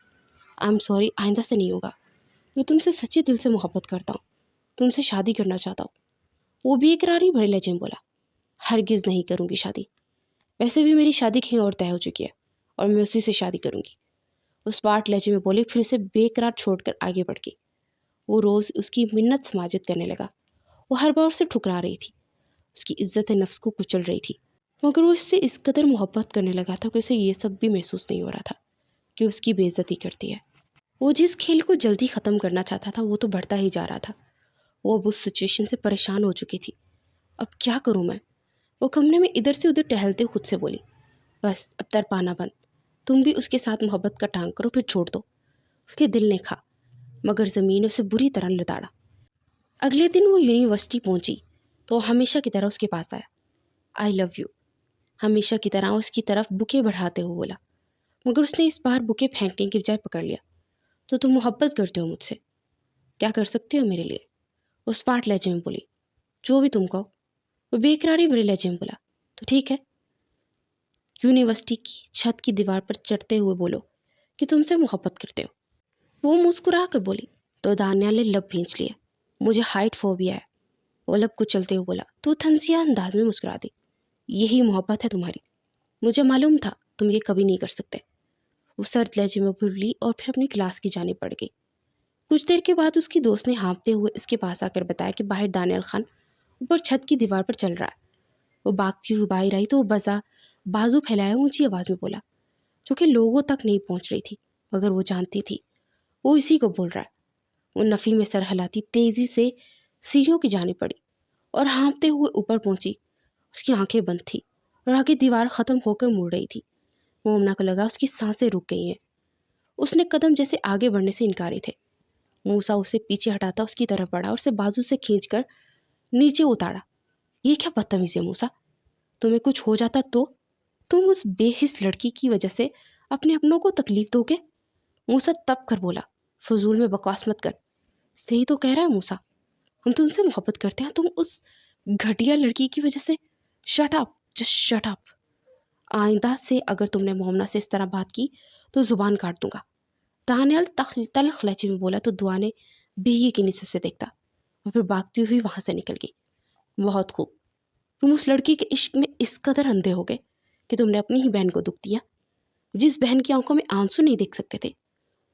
[SPEAKER 2] आई एम सॉरी, आइंदा से नहीं होगा। मैं तुमसे सच्चे दिल से मोहब्बत करता हूँ, तुमसे शादी करना चाहता हूँ। वो भी इकरारी भरे लहजे में बोला, हरगिज़ नहीं करूँगी शादी। वैसे भी मेरी शादी कहीं और तय हो चुकी है और मैं उसी से शादी करूँगी। उस पार्ट लहजे में बोली, फिर उसे बेकरार छोड़कर आगे बढ़ गई। वो रोज़ उसकी मिन्नत समाजत करने लगा। वो हर बार उसे ठुकरा रही थी, उसकी इज्जत नफ्स को कुचल रही थी, मगर वो इससे इस कदर मोहब्बत करने लगा था कि उसे ये सब भी महसूस नहीं हो रहा था कि उसकी बेइज्जती करती है। वो जिस खेल को जल्दी ख़त्म करना चाहता था वो तो बढ़ता ही जा रहा था। वो अब उस सिचुएशन से परेशान हो चुकी थी। अब क्या करूँ मैं? वो कमरे में इधर से उधर टहलते खुद से बोली, बस अब तड़पाना बंद। तुम भी उसके साथ मोहब्बत का टांग करो फिर छोड़ दो। उसके दिल ने खा मगर ज़मीन उसे बुरी तरह लताड़ा। अगले दिन वो यूनिवर्सिटी पहुंची तो हमेशा की तरह उसके पास आया। आई लव यू, हमेशा की तरह उसकी तरफ बुके बढ़ाते हुए बोला, मगर उसने इस बार बुके फेंकने की बजाय पकड़ लिया। तो तुम मोहब्बत करते हो मुझसे, क्या कर सकते हो मेरे लिए? उस पार्ट लहजे में बोली, जो भी तुम कहो। वो बेकरारी भरे लहजे में बोला, तो ठीक है, यूनिवर्सिटी की छत की दीवार पर चढ़ते हुए बोलो कि तुमसे मोहब्बत करते हो। वो मुस्कुरा कर बोली, तो दानियाल ने लब भींच लिया, मुझे हाइट फोबिया है। वो लब कुचलते हुए बोला, तो थनसिया अंदाज में मुस्कुरा दी, यही मोहब्बत है तुम्हारी। मुझे मालूम था तुम ये कभी नहीं कर सकते। वो सर्द लहजे में बोली और फिर अपनी क्लास की जाने पड़ गई। कुछ देर के बाद उसकी दोस्त ने हाँफते हुए इसके पास आकर बताया कि बाहर दानियाल खान ऊपर छत की दीवार पर चल रहा है। वो भागती हुई बाहर आई तो वो बाजू फैलाया ऊंची आवाज़ में बोला, जो कि लोगों तक नहीं पहुंच रही थी, मगर वो जानती थी वो इसी को बोल रहा है। वो नफ़ी में सर हिलाती तेज़ी से सीढ़ियों की जाने पड़ी और हाँफते हुए ऊपर पहुंची। उसकी आंखें बंद थी और आगे दीवार ख़त्म होकर मुड़ रही थी। मोमना को लगा उसकी सांसें रुक गई हैं। उसने कदम जैसे आगे बढ़ने से इनकारी थे। मूसा उसे पीछे हटाता उसकी तरफ बढ़ा और उसे बाजू से खींचकर नीचे उतारा। ये क्या बदतमीज़ी है मूसा, तुम्हें कुछ हो जाता तो? तुम उस बेहिस लड़की की वजह से अपने अपनों को तकलीफ दोगे? मूसा तब कर बोला, फजूल में बकवास मत कर। सही तो कह रहा है मूसा, हम तुमसे मोहब्बत करते हैं, तुम उस घटिया लड़की की वजह से। Shut up, just shut up. आइंदा से अगर तुमने मोमना से इस तरह बात की तो ज़ुबान काट दूंगा। दानियल तलख लहजे में बोला तो दुआ ने भीगी की निगाहों से देखता और फिर भागती हुई वहाँ से निकल गई। बहुत खूब, तुम उस लड़की के इश्क में इस कदर अंधे हो गए कि तुमने अपनी ही बहन को दुख दिया। जिस बहन की आंखों में आंसू नहीं देख सकते थे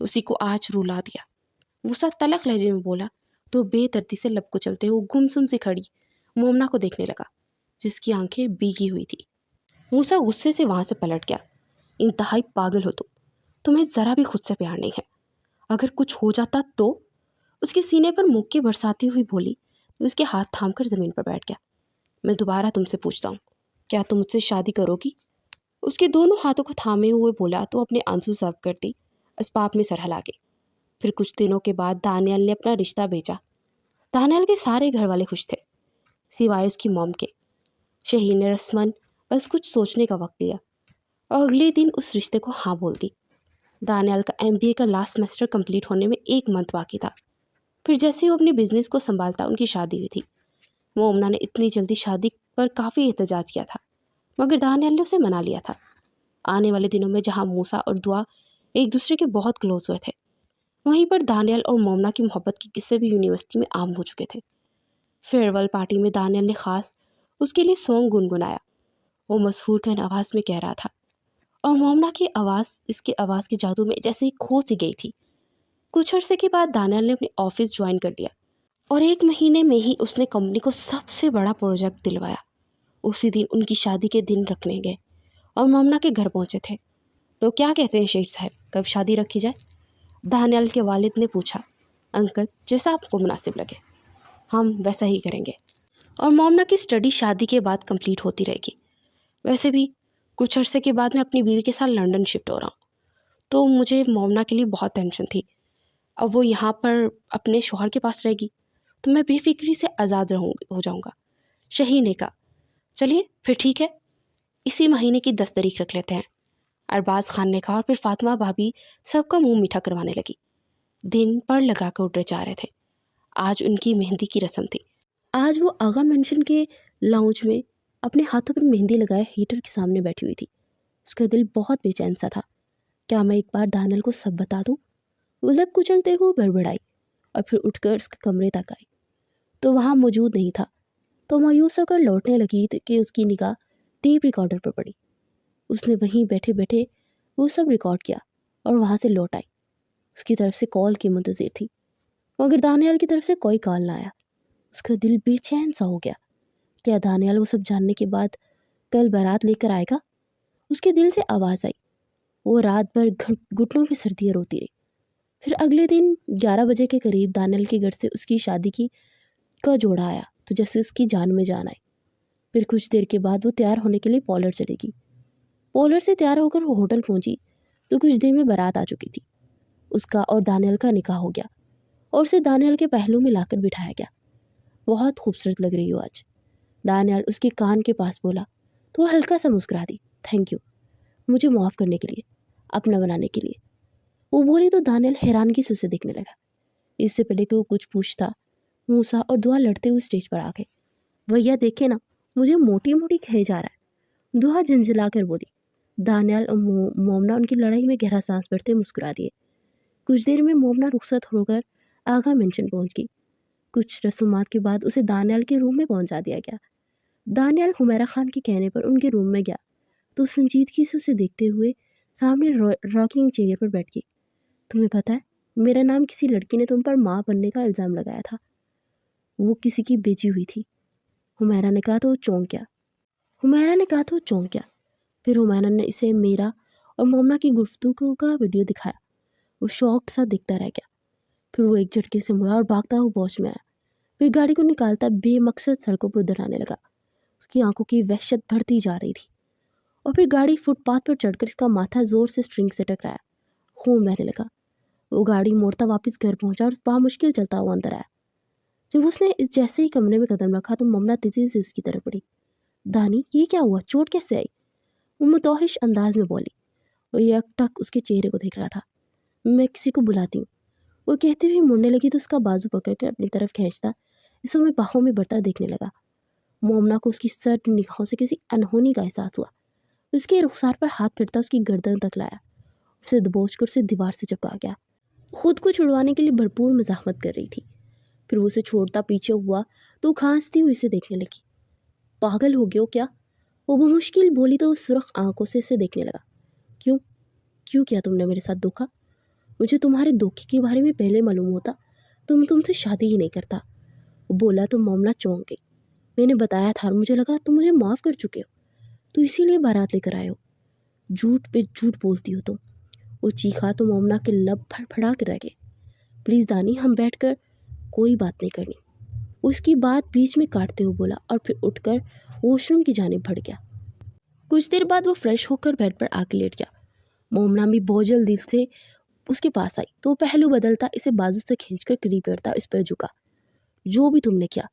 [SPEAKER 2] उसी को आज रुला दिया। मूसा तलख लहजे में बोला तो बेतरती से लब को चलते हुए गुमसुम से खड़ी मोमना को देखने लगा जिसकी आंखें भीगी हुई थी। मूसा गुस्से से वहाँ से पलट गया। इंतहाई पागल हो तुम, तुम्हें ज़रा भी खुद से प्यार नहीं है। अगर कुछ हो जाता तो? उसके सीने पर मुक्के बरसाती हुई बोली तो उसके हाथ थाम कर ज़मीन पर बैठ गया। मैं दोबारा तुमसे पूछता हूँ, क्या तुम मुझसे शादी करोगी? उसके दोनों हाथों को थामे हुए बोला तो अपने आंसू साफ करती अस्बाब में सर हिला गई। फिर कुछ दिनों के बाद दानियल ने अपना रिश्ता भेजा। दानियल के सारे घर वाले खुश थे सिवाय उसकी मॉम के। शहीन ने रस्मन बस कुछ सोचने का वक्त लिया और अगले दिन उस रिश्ते को हाँ बोल दी। दानियल का MBA का लास्ट सेमेस्टर कंप्लीट होने में 1 मंथ बाकी था। फिर जैसे ही वो अपने बिजनेस को संभालता उनकी शादी हुई थी। मोमना ने इतनी जल्दी शादी पर काफ़ी एहतजाज किया था मगर दानियल ने उसे मना लिया था। आने वाले दिनों में जहाँ मूसा और दुआ एक दूसरे के बहुत क्लोज हुए थे वहीं पर दानियल और मोमना की मोहब्बत के किस्से भी यूनिवर्सिटी में आम हो चुके थे। फेयरवेल पार्टी में दानियल ने खास उसके लिए सॉन्ग गुनगुनाया। वो मशहूर कन आवाज़ में कह रहा था और मोमना की आवाज़ इसके आवाज़ के जादू में जैसे ही खो सी गई थी। कुछ अरसे के बाद दानियल ने अपने ऑफिस ज्वाइन कर लिया और 1 महीने में ही उसने कंपनी को सबसे बड़ा प्रोजेक्ट दिलवाया। उसी दिन उनकी शादी के दिन रखने गए और मोमना के घर पहुंचे थे। तो क्या कहते हैं शेख साहब, कब शादी रखी जाए? दानियल के वालिद ने पूछा। अंकल, जैसा आपको मुनासिब लगे, हम वैसा ही करेंगे। और मोमना की स्टडी शादी के बाद कंप्लीट होती रहेगी। वैसे भी कुछ अरसे के बाद मैं अपनी बीवी के साथ लंदन शिफ्ट हो रहा हूँ तो मुझे मोमना के लिए बहुत टेंशन थी। अब वो यहाँ पर अपने शौहर के पास रहेगी तो मैं बेफिक्री से आज़ाद हो जाऊँगा। शहीन ने कहा, चलिए फिर ठीक है, इसी महीने की 10 तारीख रख लेते हैं। अरबाज खान ने कहा और फिर फातिमा भाभी सबका मुंह मीठा करवाने लगी। दिन पर लगा कर उड़ जा रहे थे। आज उनकी मेहंदी की रस्म थी। आज वो आगा मेंशन के लाउंज में अपने हाथों पर मेहंदी लगाए हीटर के सामने बैठी हुई थी। उसका दिल बहुत बेचैन सा था। क्या मैं एक बार दानियल को सब बता दूं? वो लब कुचलते हुए बड़बड़ाई और फिर उठकर उसके कमरे तक आई तो वहाँ मौजूद नहीं था। तो मायूस होकर लौटने लगी कि उसकी निगाह टेप रिकॉर्डर पर पड़ी। उसने वहीं बैठे बैठे वो सब रिकॉर्ड किया और वहाँ से लौट आई। उसकी तरफ से कॉल की मुंतज़िर थी मगर दानियल की तरफ से कोई कॉल ना आया। उसका दिल बेचैन सा हो गया। क्या दानियल वो सब जानने के बाद कल बारात लेकर आएगा? उसके दिल से आवाज़ आई। वो रात भर घुटनों में सर्दियाँ रोती रही। फिर अगले दिन 11 बजे के करीब दानियल के घर से उसकी शादी का जोड़ा आया तो जैसे उसकी जान में जान आई। फिर कुछ देर के बाद वो तैयार होने के लिए पॉलर चलेगी। पॉलर से तैयार होकर वो होटल पहुंची तो कुछ देर में बारात आ चुकी थी। उसका और दानियल का निकाह हो गया और उसे दानियल के पहलू में लाकर बिठाया गया। बहुत खूबसूरत लग रही हो आज, दानियल उसके कान के पास बोला तो वो हल्का सा मुस्कुरा दी। थैंक यू, मुझे माफ़ करने के लिए, अपना बनाने के लिए। वो बोली तो दानियल हैरानगी से उसे देखने लगा। इससे पहले कि वो कुछ पूछता मूसा और दुआ लड़ते हुए स्टेज पर आ गए। भैया देखे ना, मुझे मोटी मोटी कहे जा रहा है, दुआ झंझला कर बोली। दानियल और मोमना उनकी लड़ाई में गहरा सांस भरते मुस्कुरा दिए। कुछ देर में मोमना रुखसत होकर आगा मेंशन पहुंच गई। कुछ रसूमात के बाद उसे दानियल के रूम में पहुंचा दिया गया। दानियल हुमैरा खान के कहने पर उनके रूम में गया तो संजीदगी से उसे देखते हुए सामने रॉकिंग चेयर पर बैठ गई। तुम्हें पता है, मेरा नाम किसी लड़की ने तुम पर माँ बनने का इल्ज़ाम लगाया था। वो किसी की बेची हुई थी। हुमैरा ने कहा तो चौंक गया। फिर हुमैरा ने इसे मेरा और मोमना की गुफ्तगू का वीडियो दिखाया। वो शॉक्ड सा दिखता रह गया।
[SPEAKER 1] फिर वो एक झटके से मुड़ा और भागता हुआ पहुंच में आया। फिर गाड़ी को निकालता बेमकसद सड़कों पर उधर लगा। उसकी आंखों की वहशत बढ़ती जा रही थी और फिर गाड़ी फुटपाथ पर चढ़कर इसका माथा जोर से स्ट्रिंग से टकराया। खून बहने लगा। वो गाड़ी मोड़ता वापस घर पहुंचा और बामुश्किल चलता हुआ अंदर आया। जब उसने इस जैसे ही कमरे में कदम रखा तो ममना तेजी से उसकी तरफ बढ़ी। दानी, ये क्या हुआ? चोट कैसे आई? वो मुतौहिश अंदाज में बोली। वो यकटक उसके चेहरे को देख रहा था। मैं किसी को बुलाती हूँ, वो कहती हुई मुड़ने लगी तो उसका बाजू पकड़कर अपनी तरफ खींचता इस समय बाहों में बढ़ता देखने लगा। मोमना को उसकी सर्द निगाहों से किसी अनहोनी का एहसास हुआ। उसके रुखसार पर हाथ फिरता उसकी गर्दन तक लाया, उसे दबोचकर उसे दीवार से चिपका गया। खुद को छुड़वाने के लिए भरपूर मज़ाहमत कर रही थी। फिर वो उसे छोड़ता पीछे हुआ तो खांसती हुई इसे देखने लगी। पागल हो गया क्या? वो मुश्किल बोली तो सुर्ख आंखों से इसे देखने लगा। क्यों क्यों किया तुमने मेरे साथ धोखा? मुझे तुम्हारे धोखे के बारे में पहले मालूम होता तो मैं तुमसे शादी ही नहीं करता। वो बोला तो मोमना चौंक गई। मैंने बताया था और मुझे लगा तुम मुझे माफ़ कर चुके हो, तो इसीलिए बारात लेकर आए हो। झूठ पे झूठ बोलती हो तुम। वो चीखा तो मोमना के लब फड़फड़ा कर रह गए। प्लीज़ दानी, हम बैठकर कोई बात नहीं करनी, उसकी बात बीच में काटते हुए बोला और फिर उठकर वॉशरूम की जानिब बढ़ गया। कुछ देर बाद वो फ्रेश होकर बेड पर आके लेट गया। मोमना भी बोझल दिल से उसके पास आई तो पहलू बदलता इसे बाजू से खींचकर करीब करता इस पर झुका। जो भी तुमने किया,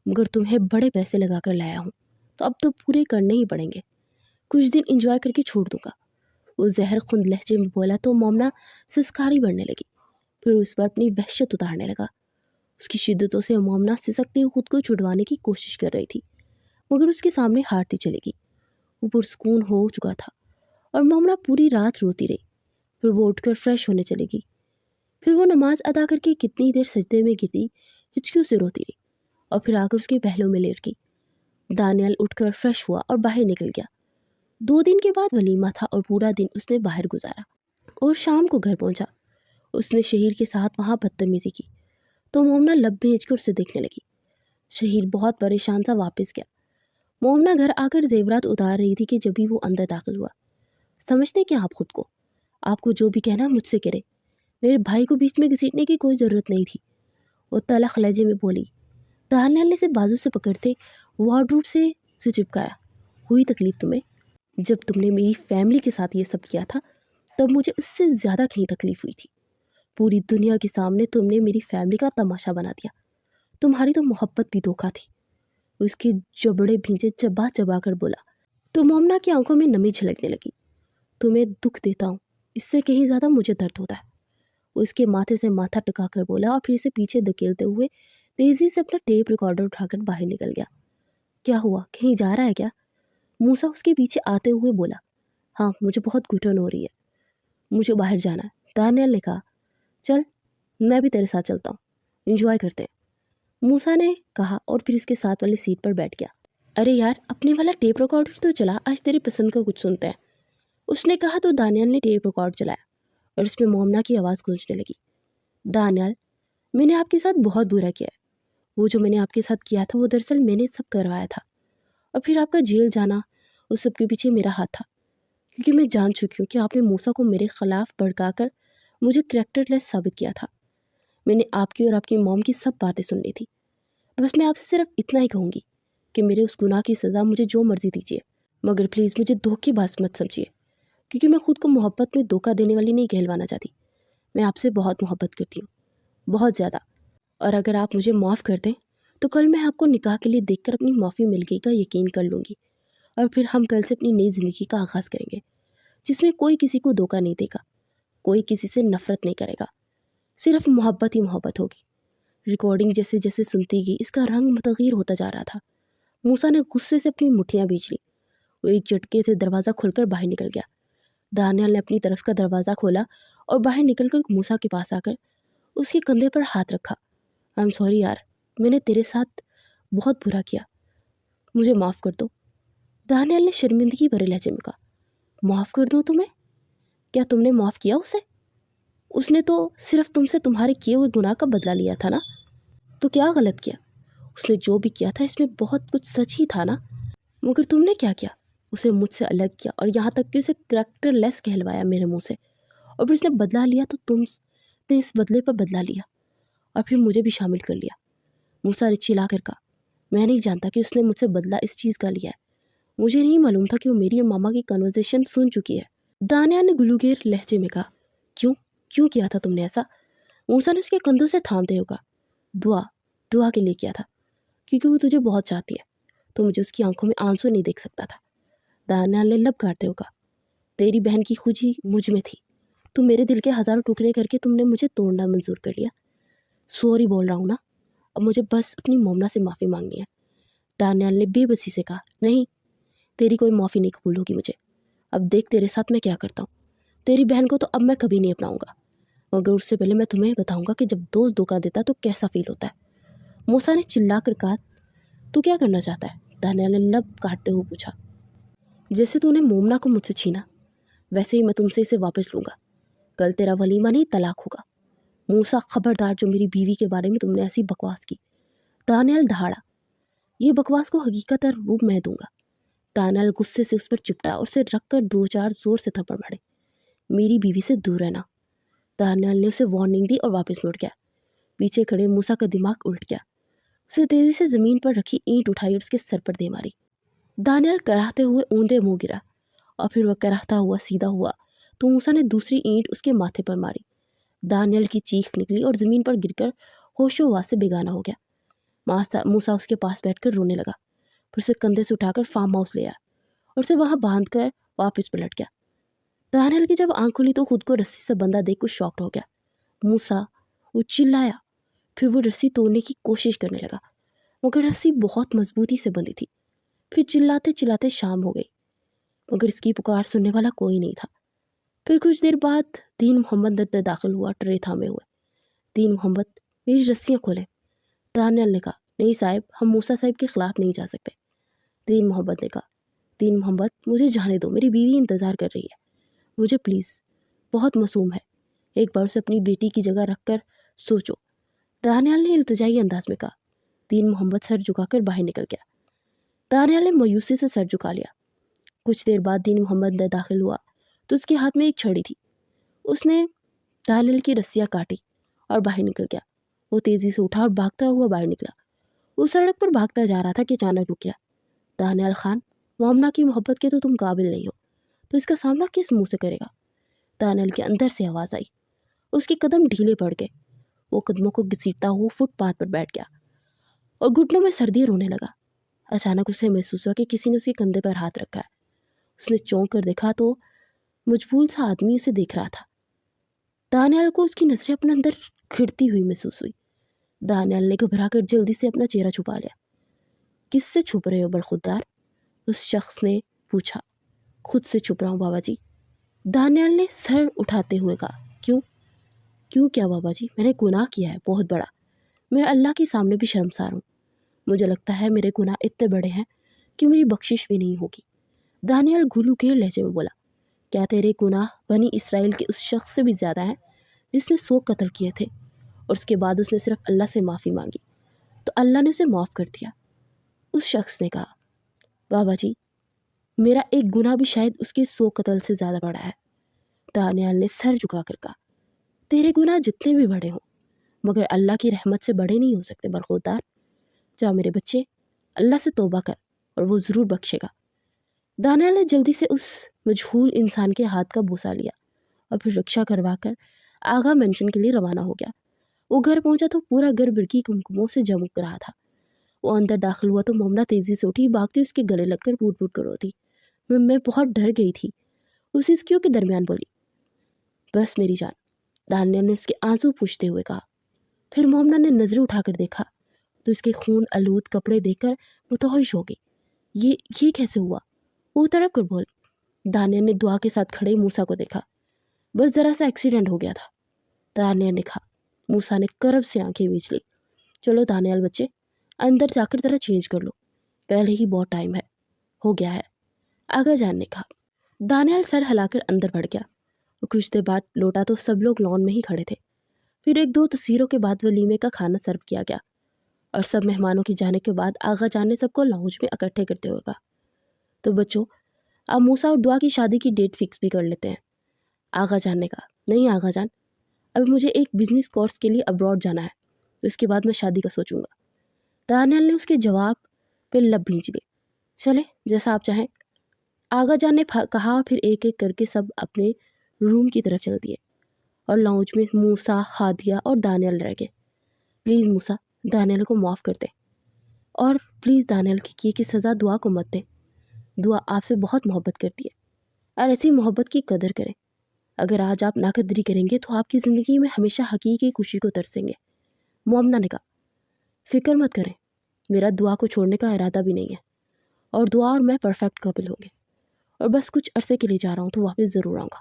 [SPEAKER 1] मगर तुम्हें बड़े पैसे लगा कर लाया हूँ तो अब तो पूरे करने ही पड़ेंगे। कुछ दिन एंजॉय करके छोड़ दूंगा। वो जहर खुंद लहजे में बोला तो मोमना सिसकारी बढ़ने लगी। फिर उस पर अपनी वहशत उतारने लगा। उसकी शिद्दतों से मोमना सिसकते हुए खुद को छुड़वाने की कोशिश कर रही थी, मगर उसके सामने हारती चलेगी। वो पुरसकून हो चुका था और मोमना पूरी रात रोती रही। फिर वो उठकर फ्रेश होने चलेगी। फिर वो नमाज अदा करके कितनी देर सजदे में गिरती हिचकियों से रोती रही और फिर आकर उसके पहलू में लेट गई। दानियाल उठकर फ्रेश हुआ और बाहर निकल गया। 2 दिन के बाद वलीमा था और पूरा दिन उसने बाहर गुजारा और शाम को घर पहुंचा। उसने शहीर के साथ वहाँ बदतमीजी की तो मोमना लब भेज कर उसे देखने लगी। शहीर बहुत परेशान था वापस गया। मोमना घर आकर जेवरात उतार रही थी कि जब भी वो अंदर दाखिल हुआ। समझते क्या आप खुद को? आपको जो भी कहना मुझसे करे, मेरे भाई को बीच में घसीटने की कोई ज़रूरत नहीं थी। वो तलख लहजे में बोली। दानियाल ने से बाजू से पकड़ते वार्डरोब से चिपकाया। हुई तकलीफ़ तुम्हें? जब तुमने मेरी फैमिली के साथ ये सब किया था तब मुझे उससे ज़्यादा कहीं तकलीफ़ हुई थी। पूरी दुनिया के सामने तुमने मेरी फैमिली का तमाशा बना दिया। तुम्हारी तो मोहब्बत भी धोखा थी। उसके जबड़े भींचे चबा चबा कर बोला तो मोमना की आंखों में नमी झलकने लगी। तुम्हें दुख देता हूँ, इससे कहीं ज़्यादा मुझे दर्द होता है। उसके माथे से माथा टिका कर बोला और फिर से पीछे धकेलते हुए तेज़ी से अपना टेप रिकॉर्डर उठाकर बाहर निकल गया। क्या हुआ, कहीं जा रहा है क्या? मूसा उसके पीछे आते हुए बोला। हाँ, मुझे बहुत घुटन हो रही है, मुझे बाहर जाना है। दानियाल ने कहा। चल, मैं भी तेरे साथ चलता हूँ, एंजॉय करते हैं, मूसा ने कहा और फिर इसके साथ वाली सीट पर बैठ गया। अरे यार, अपने वाला टेप रिकॉर्डर तो चला, आज तेरी पसंद का कुछ सुनते हैं, उसने कहा तो दानियाल ने टेप रिकॉर्ड चलाया और उसमें मोमना की आवाज़ गूंजने लगी। दानियाल, मैंने आपके साथ बहुत बुरा किया है। वो जो मैंने आपके साथ किया था वो दरअसल मैंने सब करवाया था और फिर आपका जेल जाना, उस सब के पीछे मेरा हाथ था, क्योंकि मैं जान चुकी हूँ कि आपने मूसा को मेरे ख़िलाफ़ भड़काकर मुझे करैक्टरलेस साबित किया था। मैंने आपकी और आपकी मॉम की सब बातें सुन ली थी। बस मैं आपसे सिर्फ इतना ही कहूँगी कि मेरे उस गुनाह की सज़ा मुझे जो मर्ज़ी दीजिए, मगर प्लीज़ मुझे धोखेबाज मत समझिए, क्योंकि मैं खुद को मोहब्बत में धोखा देने वाली नहीं कहलवाना चाहती। मैं आपसे बहुत मोहब्बत करती हूँ, बहुत ज़्यादा, और अगर आप मुझे माफ़ कर दें तो कल मैं आपको निकाह के लिए देखकर अपनी माफ़ी मिल गई का यकीन कर लूँगी और फिर हम कल से अपनी नई ज़िंदगी का आगाज़ करेंगे, जिसमें कोई किसी को धोखा नहीं देगा, कोई किसी से नफ़रत नहीं करेगा, सिर्फ मोहब्बत ही मोहब्बत होगी। रिकॉर्डिंग जैसे जैसे सुनती गई इसका रंग मुतग़य्यर होता जा रहा था। मूसा ने गुस्से से अपनी मुट्ठियाँ बींच ली। वो एक झटके से दरवाज़ा खोलकर बाहर निकल गया। दानियाल ने अपनी तरफ का दरवाज़ा खोला और बाहर निकलकर मूसा के पास आकर उसके कंधे पर हाथ रखा। आई एम सॉरी यार, मैंने तेरे साथ बहुत बुरा किया, मुझे माफ़ कर दो। दानियाल ने शर्मिंदगी भरे लहजे में कहा। माफ़ कर दूँ तुम्हें? क्या तुमने माफ़ किया उसे? उसने तो सिर्फ तुमसे तुम्हारे किए हुए गुनाह का बदला लिया था ना, तो क्या गलत किया? उसने जो भी किया था इसमें बहुत कुछ सच ही था ना, मगर तुमने क्या किया? उसे मुझसे अलग किया और यहाँ तक कि उसे करैक्टरलेस कहलवाया मेरे मुंह से, और फिर उसने बदला लिया तो तुमने इस बदले पर बदला लिया। और फिर मुझे भी शामिल कर लिया। मूसा ने चिल्ला कर कहा, मैं नहीं जानता कि उसने मुझसे बदला इस चीज़ का लिया है। मुझे नहीं मालूम था कि वो मेरी और मामा की कन्वर्सेशन सुन चुकी है। दानियाल ने गुलूगेर लहजे में कहा, क्यों क्यों किया था तुमने ऐसा? मूसा ने उसके कंधों से थामते हुए कहा, दुआ के लिए किया था, क्योंकि वो तुझे बहुत चाहती है। तो मुझे उसकी आंखों में आंसू नहीं देख सकता था। दानियाल ने लब काटते हुए कहा, तेरी बहन की खुशी मुझ में थी। तुम मेरे दिल के हज़ारों टुकड़े करके तुमने मुझे तोड़ना मंजूर कर लिया। सॉरी बोल रहा हूँ ना, अब मुझे बस अपनी मोमना से माफ़ी मांगनी है। दानियाल ने बेबसी से कहा, नहीं, तेरी कोई माफ़ी नहीं कबूल होगी मुझे। अब देख तेरे साथ मैं क्या करता हूँ। तेरी बहन को तो अब मैं कभी नहीं अपनाऊंगा, मगर उससे पहले मैं तुम्हें बताऊंगा कि जब दोस्त धोखा देता है तो कैसा फील होता है। मूसा ने चिल्ला कर कहा, तू क्या करना चाहता है? दानियाल ने लब काटते हुए पूछा। जैसे तूने मोमना को मुझसे छीना, वैसे ही मैं तुमसे इसे वापस लूँगा। कल तेरा वलीमा नहीं, तलाक होगा। मूसा, खबरदार जो मेरी बीवी के बारे में तुमने ऐसी बकवास की। दानियाल दहाड़ा, ये बकवास को हकीकत और रूप मैं दूंगा। दानियाल गुस्से से उस पर चिपटा और उसे रखकर 2-4 जोर से थप्पड़ मारे। मेरी बीवी से दूर रहना। दानियाल ने उसे वार्निंग दी और वापस लौट गया। पीछे खड़े मूसा का दिमाग उल्ट गया। उसे तेजी से ज़मीन पर रखी ईंट उठाई और उसके सर पर दे मारी। दानियाल कराहते हुए ऊंधे मुंह गिरा और फिर वह कराहता हुआ सीधा हुआ तो मूसा ने दूसरी ईंट उसके माथे पर मारी। दानियाल की चीख निकली और ज़मीन पर गिरकर होशो-हवास से बेगाना हो गया। मूसा उसके पास बैठकर रोने लगा, फिर उसे कंधे से उठाकर फार्म हाउस ले आया और उसे वहाँ बांध कर वापस पलट गया। दानियाल की जब आंख खुली तो खुद को रस्सी से बंधा देख कुछ शॉक्ड हो गया। मूसा, वो चिल्लाया। फिर वो रस्सी तोड़ने की कोशिश करने लगा, मगर रस्सी बहुत मजबूती से बंधी थी। फिर चिल्लाते चिल्लाते शाम हो गई, मगर इसकी पुकार सुनने वाला कोई नहीं था। फिर कुछ देर बाद दीन मोहम्मद अंदर दाखिल हुआ, ट्रे थामे हुए। दीन मोहम्मद, मेरी रस्सियाँ खोलें। दानियाल ने कहा, नहीं साहब, हम मूसा साहब के खिलाफ नहीं जा सकते। दीन मोहम्मद ने कहा, दीन मोहम्मद, मुझे जाने दो, मेरी बीवी इंतज़ार कर रही है। मुझे प्लीज़, बहुत मासूम है, एक बार उसे अपनी बेटी की जगह रख कर सोचो। दानियाल ने इल्तिजाई अंदाज में कहा। दीन मोहम्मद सर झुकाकर बाहर निकल गया। दानियाल ने मायूसी से सर झुका लिया। कुछ देर बाद दीन मोहम्मद अंदर दाखिल हुआ तो उसके हाथ में एक छड़ी थी। उसने दानियाल की रस्सियाँ काटी और बाहर निकल गया। वो तेज़ी से उठा और भागता हुआ बाहर निकला। उस सड़क पर भागता जा रहा था कि अचानक रुक गया। दानियाल खान, मोमना की मोहब्बत के तो तुम काबिल नहीं हो, तो इसका सामना किस मुंह से करेगा? दानियाल के अंदर से आवाज़ आई। उसके कदम ढीले पड़ गए। वो कदमों को घसीटता हुआ फुटपाथ पर बैठ गया और घुटनों में सर्दी रोने लगा। अचानक उसे महसूस हुआ कि किसी ने उसके कंधे पर हाथ रखा है। उसने चौंक कर देखा तो मजबूल सा आदमी उसे देख रहा था। दानियाल को उसकी नजरें अपने अंदर खिड़ती हुई महसूस हुई। दानियाल ने घबरा कर जल्दी से अपना चेहरा छुपा लिया। किससे छुप रहे हो बरखुरदार? उस शख्स ने पूछा। खुद से छुप रहा हूँ बाबा जी। दानियाल ने सर उठाते हुए कहा। क्यों? क्यों क्या बाबा जी? मैंने गुनाह किया है बहुत बड़ा। मैं अल्लाह के सामने भी शर्मसार हूँ। मुझे लगता है मेरे गुनाह इतने बड़े हैं कि मेरी बख्शिश भी नहीं होगी। दानियाल घुलूघेर लहजे में बोला, क्या तेरे गुनाह बनी इसराइल के उस शख्स से भी ज़्यादा हैं जिसने 100 कत्ल किए थे और उसके बाद उसने सिर्फ अल्लाह से माफ़ी मांगी तो अल्लाह ने उसे माफ़ कर दिया? उस शख्स ने कहा, बाबा जी, मेरा एक गुनाह भी शायद उसके 100 कत्ल से ज़्यादा बड़ा है। दानियाल ने सर झुका कर कहा, तेरे गुनाह जितने भी बड़े हों मगर अल्लाह की रहमत से बड़े नहीं हो सकते बरखुरदार। जा मेरे बच्चे, अल्लाह से तौबा कर और वो ज़रूर बख्शेगा। दानियाल ने जल्दी से उस मजहूल इंसान के हाथ का बोसा लिया और फिर रिक्शा करवा कर आगा मेंशन के लिए रवाना हो गया। वो घर पहुंचा तो पूरा घर बिरकी कुमकुमों से जमक रहा था। वो अंदर दाखिल हुआ तो मोमना तेज़ी से उठी, भागती उसके गले लगकर पूट पूट कर रोती। मैं बहुत डर गई थी, उस हिचकियों के दरमियान बोली। बस मेरी जान, दानियाल ने उसके आंसू पूछते हुए कहा। फिर मोमना ने नज़रें उठाकर देखा तो उसके खून आलूद कपड़े देखकर मुतहश हो गई। ये कैसे हुआ? वो तड़प कर बोली। दानियाल ने दुआ के साथ खड़े मूसा को देखा। बस ज़रा सा एक्सीडेंट हो गया था, दानियाल ने कहा। मूसा ने करब से आंखें मीच ली। चलो दानियाल बच्चे, अंदर जाकर ज़रा चेंज कर लो, पहले ही बहुत टाइम हो गया है, आगा जान ने कहा। दानियाल सर हिलाकर अंदर बढ़ गया और कुछ देर बाद लौटा तो सब लोग लॉन में ही खड़े थे। फिर 1-2 तस्वीरों के बाद वलीमे का खाना सर्व किया गया और सब मेहमानों के जाने के बाद आगा जान ने सबको लाउंज में इकट्ठे करते हुए कहा, तो बच्चों, अब मूसा और दुआ की शादी की डेट फिक्स भी कर लेते हैं। आगा जान ने कहा, नहीं आगा जान, अभी मुझे एक बिज़नेस कोर्स के लिए अब्रॉड जाना है, تو اس کے بعد میں شادی کا سوچوں گا۔ دانیال نے اس کے جواب پہ لب بھینچ دیے۔ چلے جیسا آپ چاہیں، آغا جان نے کہا، اور پھر ایک ایک کر کے سب اپنے روم کی طرف چل دیے اور لاؤنج میں موسیٰ، ہادیہ اور دانیال رہ گئے۔ پلیز موسیٰ، دانیال کو معاف کر دیں، اور پلیز دانیال کی کیے کی سزا دعا کو مت دیں۔ دعا آپ سے بہت محبت کرتی ہے اور ایسی محبت کی قدر کریں۔ اگر آج آپ ناقدری کریں گے تو آپ کی زندگی میں ہمیشہ حقیقی خوشی کو ترسیں گے۔ مومنہ نے کہا، فکر مت کریں، میرا دعا کو چھوڑنے کا ارادہ بھی نہیں ہے، اور دعا اور میں پرفیکٹ کپل ہوں گے، اور بس کچھ عرصے کے لیے جا رہا ہوں تو واپس ضرور آؤں گا۔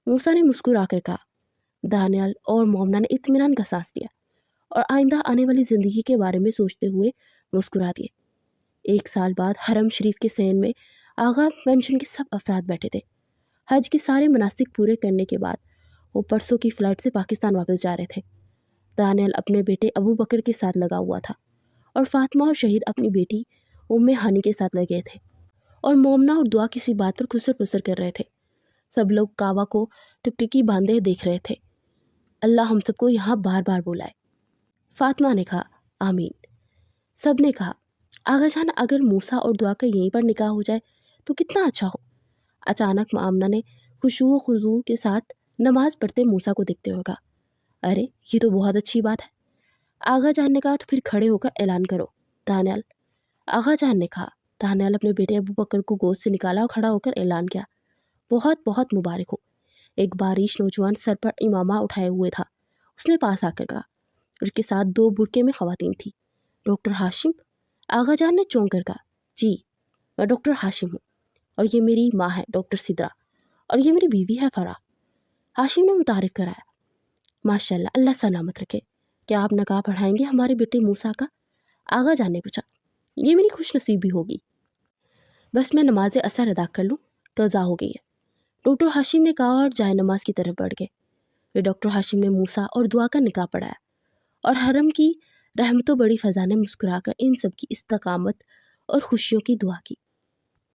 [SPEAKER 1] موسیٰ نے مسکرا کر کہا۔ دانیال اور مومنہ نے اطمینان کا سانس لیا اور آئندہ آنے والی زندگی کے بارے میں سوچتے ہوئے مسکرا دیے۔ 1 سال بعد حرم شریف کے صحن میں آغا مینشن کے سب افراد بیٹھے تھے۔ حج کے سارے مناسک پورے کرنے کے بعد وہ پرسوں کی فلائٹ سے پاکستان واپس جا رہے تھے۔ دانیال اپنے بیٹے ابو بکر کے ساتھ لگا ہوا تھا، اور فاطمہ اور شہید اپنی بیٹی ہانی کے ساتھ لگے تھے، اور مومنہ اور دعا کسی بات پر خسر پسر کر رہے تھے۔ سب لوگ کعبہ کو ٹکٹکی باندھے دیکھ رہے تھے۔ اللہ ہم سب کو یہاں بار بار بلائے، فاطمہ نے کہا۔ آمین، سب نے کہا۔ آغا جان، اگر موسیٰ اور دعا کا یہیں پر نکاح ہو جائے تو کتنا اچھا ہو۔ اچانک آمنہ نے خشوع و خضوع کے ساتھ نماز پڑھتے موسیٰ کو دیکھتے ہوئے کہا، ارے یہ تو بہت اچھی بات ہے۔ آغا جان نے کہا، تو پھر کھڑے ہو کر اعلان کرو دانیال۔ آغا جان نے کہا۔ دانیال اپنے بیٹے ابو بکر کو گود سے نکالا اور کھڑا ہو کر اعلان کیا، بہت بہت مبارک ہو۔ ایک باریش نوجوان سر پر امامہ اٹھائے ہوئے تھا، اس نے پاس آ کر کہا، اس کے ساتھ 2 برقعے میں خواتین تھیں۔ ڈاکٹر ہاشم؟ آغا جان نے چونک کر کہا، جی میں ڈاکٹر ہاشم ہوں، اور یہ میری ماں ہے ڈاکٹر سدرا، اور یہ میری بیوی ہے فرح۔ ہاشم نے متعارف کرایا۔ ماشاءاللہ، اللہ سلامت رکھے۔ کیا آپ نکاح پڑھائیں گے ہمارے بیٹے موسیٰ کا؟ آغا جان نے پوچھا۔ یہ میری خوش نصیبی ہوگی، بس میں نماز عصر ادا کر لوں، قضا ہو گئی ہے، ڈاکٹر ہاشم نے کہا، اور جائے نماز کی طرف بڑھ گئے۔ پھر ڈاکٹر ہاشم نے موسیٰ اور دعا کا نکاح پڑھایا، اور حرم کی رحمت و بڑی فضا نے مسکرا کر ان سب کی استقامت اور خوشیوں کی دعا کی۔